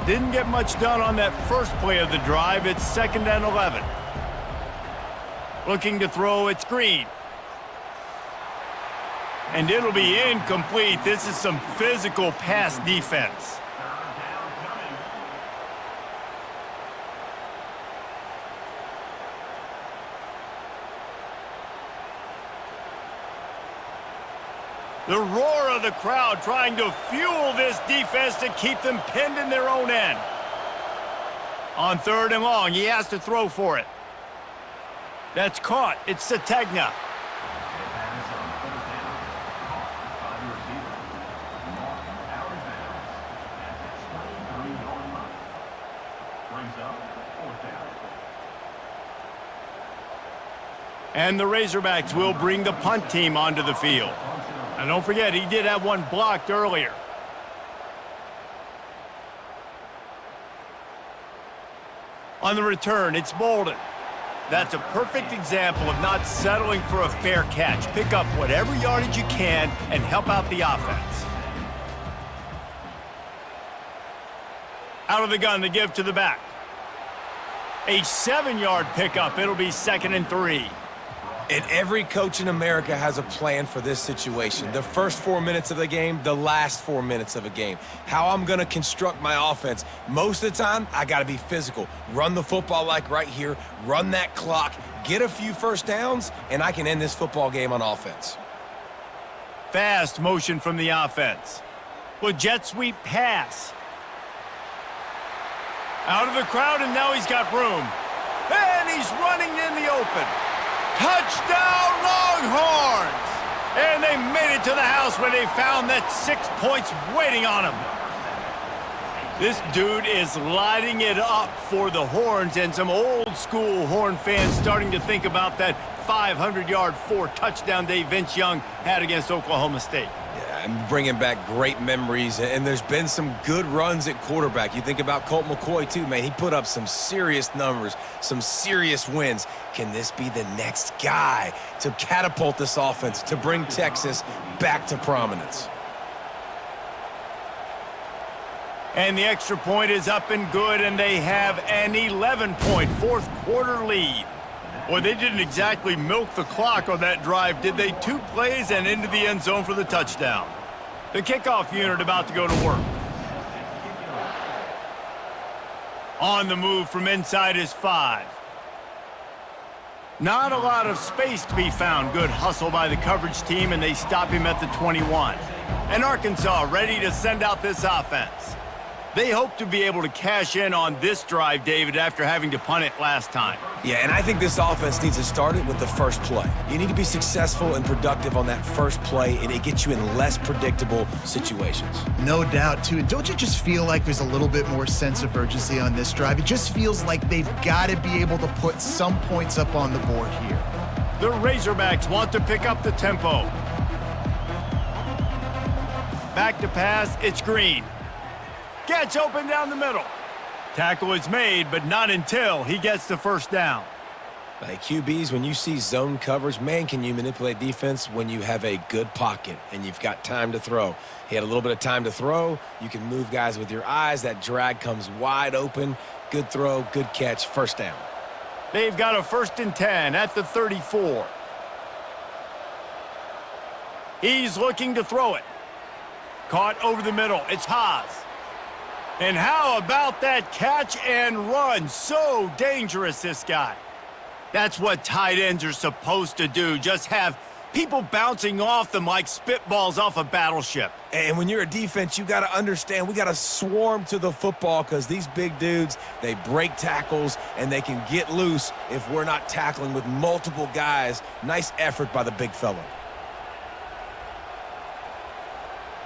Didn't get much done on that first play of the drive. It's 2nd and 11. Looking to throw, it's Green. And it'll be incomplete. This is some physical pass defense. The roar of the crowd trying to fuel this defense to keep them pinned in their own end. On 3rd and long, he has to throw for it. That's caught. It's Sategna. And the Razorbacks will bring the punt team onto the field. And don't forget, he did have one blocked earlier. On the return, it's Bolden. That's a perfect example of not settling for a fair catch. Pick up whatever yardage you can and help out the offense. Out of the gun, the give to the back. A 7-yard pickup. It'll be 2nd and 3. And every coach in America has a plan for this situation. The first 4 minutes of the game, the last 4 minutes of a game. How I'm going to construct my offense. Most of the time, I got to be physical. Run the football like right here. Run that clock. Get a few first downs, and I can end this football game on offense. Fast motion from the offense. Well, jet sweep pass. Out of the crowd, and now he's got room. And he's running in the open. Touchdown, Longhorns! And they made it to the house where they found that 6 points waiting on them. This dude is lighting it up for the Horns, and some old-school Horn fans starting to think about that 500-yard, 4-touchdown day Vince Young had against Oklahoma State. I'm bringing back great memories, and there's been some good runs at quarterback. You think about Colt McCoy, too, man. He put up some serious numbers, some serious wins. Can this be the next guy to catapult this offense, to bring Texas back to prominence? And the extra point is up and good, and they have an 11-point fourth-quarter lead. Well, they didn't exactly milk the clock on that drive, did they? 2 plays and into the end zone for the touchdown. The kickoff unit about to go to work. On the move from inside is 5. Not a lot of space to be found. Good hustle by the coverage team, and they stop him at the 21. And Arkansas ready to send out this offense. They hope to be able to cash in on this drive, David, after having to punt it last time. Yeah, and I think this offense needs to start it with the first play. You need to be successful and productive on that first play, and it gets you in less predictable situations. No doubt, too. And don't you just feel like there's a little bit more sense of urgency on this drive? It just feels like they've got to be able to put some points up on the board here. The Razorbacks want to pick up the tempo. Back to pass, it's Green. Gets open down the middle. Tackle is made, but not until he gets the first down. Like QBs, when you see zone coverage, man, can you manipulate defense when you have a good pocket and you've got time to throw. He had a little bit of time to throw. You can move guys with your eyes. That drag comes wide open. Good throw, good catch, first down. They've got a 1st and 10 at the 34. He's looking to throw it. Caught over the middle. It's Haas. And how about that catch and run? So dangerous, this guy. That's what tight ends are supposed to do. Just have people bouncing off them like spitballs off a battleship. And when you're a defense, you got to understand, we got to swarm to the football because these big dudes, they break tackles and they can get loose if we're not tackling with multiple guys. Nice effort by the big fella.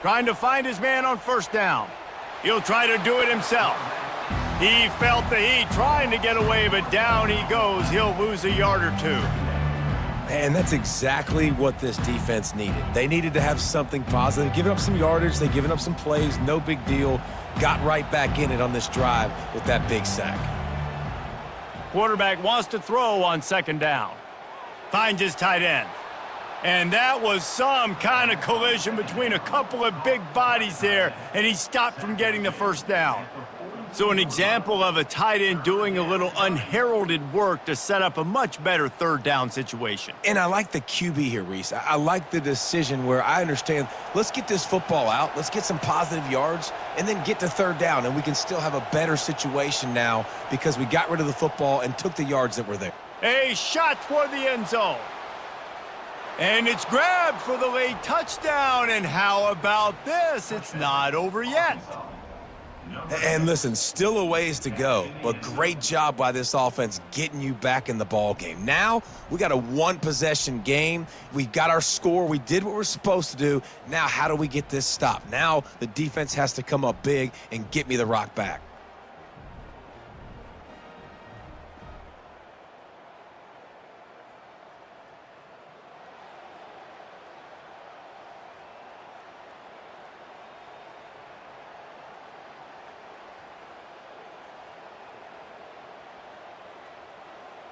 Trying to find his man on first down. He'll try to do it himself. He felt the heat trying to get away, but down he goes. He'll lose a yard or 2. And that's exactly what this defense needed. They needed to have something positive. Giving up some yardage, they've given up some plays, no big deal. Got right back in it on this drive with that big sack. Quarterback wants to throw on 2nd down. Finds his tight end. And that was some kind of collision between a couple of big bodies there, and he stopped from getting the first down. So an example of a tight end doing a little unheralded work to set up a much better 3rd down situation. And I like the QB here, Reese. I like the decision where I understand, let's get this football out, let's get some positive yards, and then get to 3rd down, and we can still have a better situation now because we got rid of the football and took the yards that were there. A shot toward the end zone. And it's grabbed for the late touchdown. And how about this? It's not over yet. And listen, still a ways to go, but great job by this offense getting you back in the ball game. Now we got a 1-possession game. We got our score. We did what we're supposed to do. Now how do we get this stopped? Now the defense has to come up big and get me the rock back.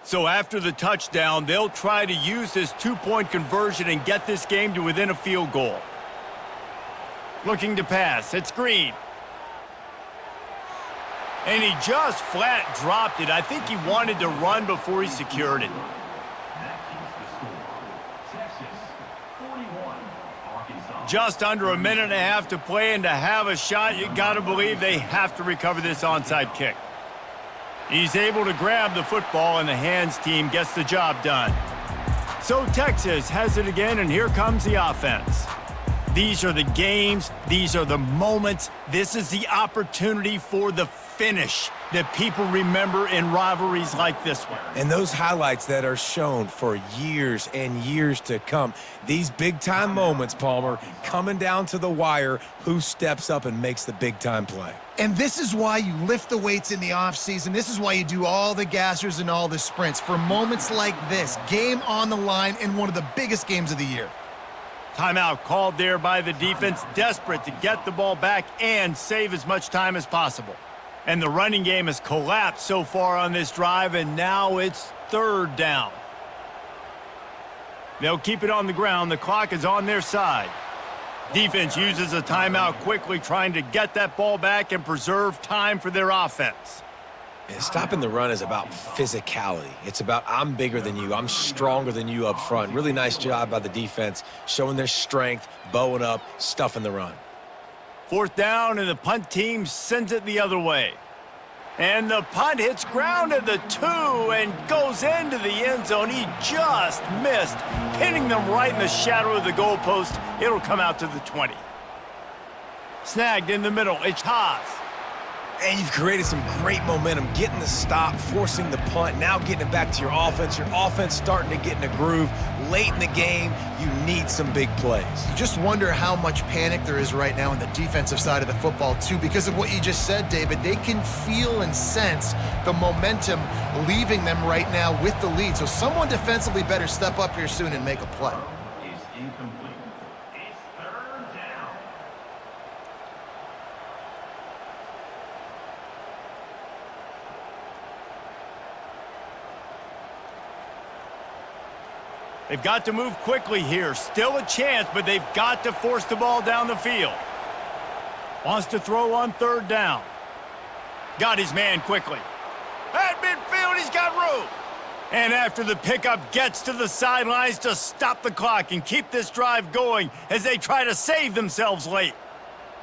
So after the touchdown, they'll try to use this two-point conversion and get this game to within a field goal. Looking to pass. It's Green. And he just flat dropped it. I think he wanted to run before he secured it. That keeps the score. Texas 41, Arkansas. Just under a minute and a half to play, and to have a shot, you got to believe they have to recover this onside kick. He's able to grab the football, and the hands team gets the job done. So Texas has it again, and here comes the offense. These are the games. These are the moments. This is the opportunity for the finish that people remember in rivalries like this one. And those highlights that are shown for years and years to come. These big-time moments, Palmer, coming down to the wire, who steps up and makes the big-time play. And this is why you lift the weights in the offseason. This is why you do all the gassers and all the sprints. For moments like this, game on the line in one of the biggest games of the year. Timeout called there by the defense, desperate to get the ball back and save as much time as possible. And the running game has collapsed so far on this drive, and now it's third down. They'll keep it on the ground. The clock is on their side. Defense uses a timeout quickly, trying to get that ball back and preserve time for their offense. And stopping the run is about physicality. It's about I'm bigger than you. I'm stronger than you up front. Really nice job by the defense, showing their strength, bowing up, stuffing the run. Fourth down, and the punt team sends it the other way. And the punt hits ground at the 2 and goes into the end zone. He just missed, pinning them right in the shadow of the goalpost. It'll come out to the 20. Snagged in the middle. It's Haas. And you've created some great momentum, getting the stop, forcing the punt, now getting it back to your offense. Your offense starting to get in a groove. Late in the game, you need some big plays. You just wonder how much panic there is right now on the defensive side of the football, too, because of what you just said, David. They can feel and sense the momentum leaving them right now with the lead. So someone defensively better step up here soon and make a play. Is incomplete. It's third down. They've got to move quickly here. Still a chance, but they've got to force the ball down the field. Wants to throw on third down. Got his man quickly. At midfield, he's got room. And after the pickup, gets to the sidelines to stop the clock and keep this drive going as they try to save themselves late.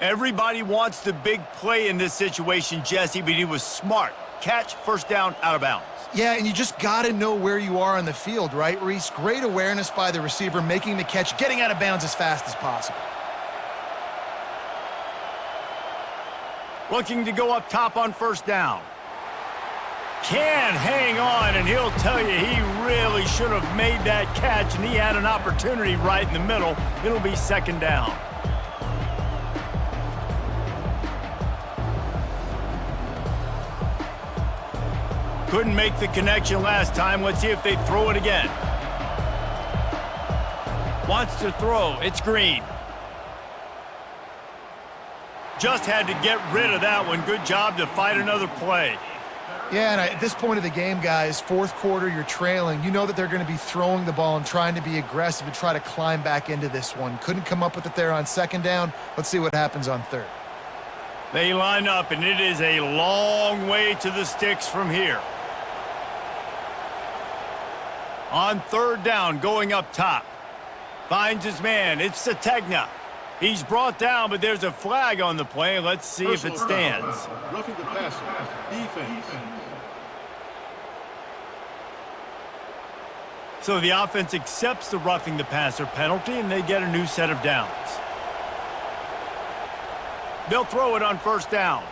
Everybody wants the big play in this situation, Jesse, but he was smart. Catch, first down, out of bounds. Yeah, and you just got to know where you are on the field, right, Reese? Great awareness by the receiver, making the catch, getting out of bounds as fast as possible. Looking to go up top on first down. Can hang on, and he'll tell you he really should have made that catch, and he had an opportunity right in the middle. It'll be second down. Couldn't make the connection last time. Let's see if they throw it again. Wants to throw. It's Green. Just had to get rid of that one. Good job to fight another play. Yeah, and at this point of the game, guys, fourth quarter, you're trailing. You know that they're going to be throwing the ball and trying to be aggressive and try to climb back into this one. Couldn't come up with it there on second down. Let's see what happens on third. They line up, and it is a long way to the sticks from here. On third down, going up top. Finds his man. It's Sategna. He's brought down, but there's a flag on the play. Let's see if it stands. Roughing the passer. Defense. So the offense accepts the roughing the passer penalty, and they get a new set of downs. They'll throw it on first down.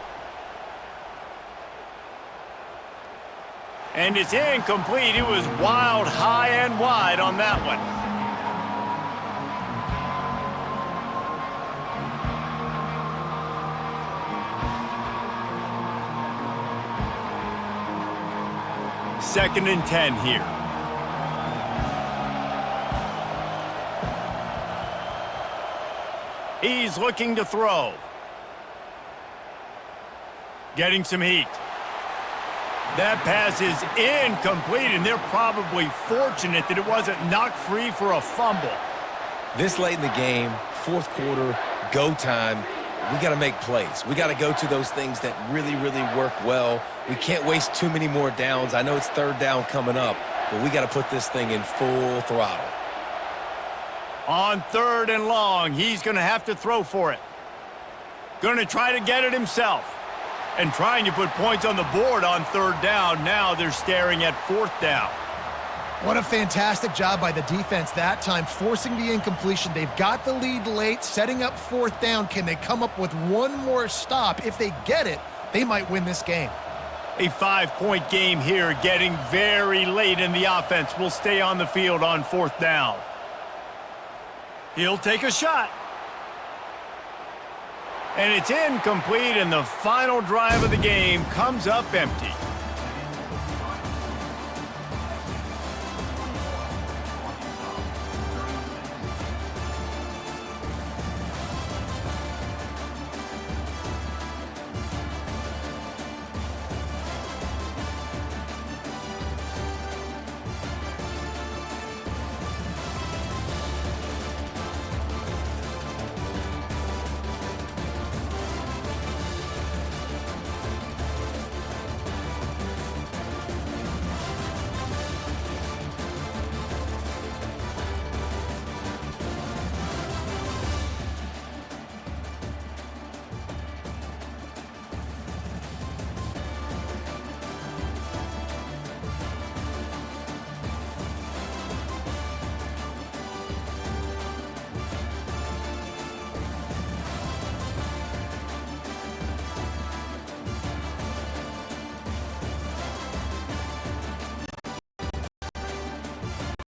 And it's incomplete. It was wild, high and wide on that one. Second and 10 here. He's looking to throw. Getting some heat. That pass is incomplete, and they're probably fortunate that it wasn't knocked free for a fumble. This late in the game, fourth quarter, go time, we got to make plays. We got to go to those things that really, really work well. We can't waste too many more downs. I know it's third down coming up, but we got to put this thing in full throttle. On 3rd and long, he's going to have to throw for it. Going to try to get it himself. And trying to put points on the board on 3rd down. Now they're staring at 4th down. What a fantastic job by the defense that time, forcing the incompletion. They've got the lead late, setting up 4th down. Can they come up with one more stop? If they get it, they might win this game. A 5-point game here, getting very late in the offense. Will stay on the field on 4th down. He'll take a shot. And it's incomplete, and the final drive of the game comes up empty.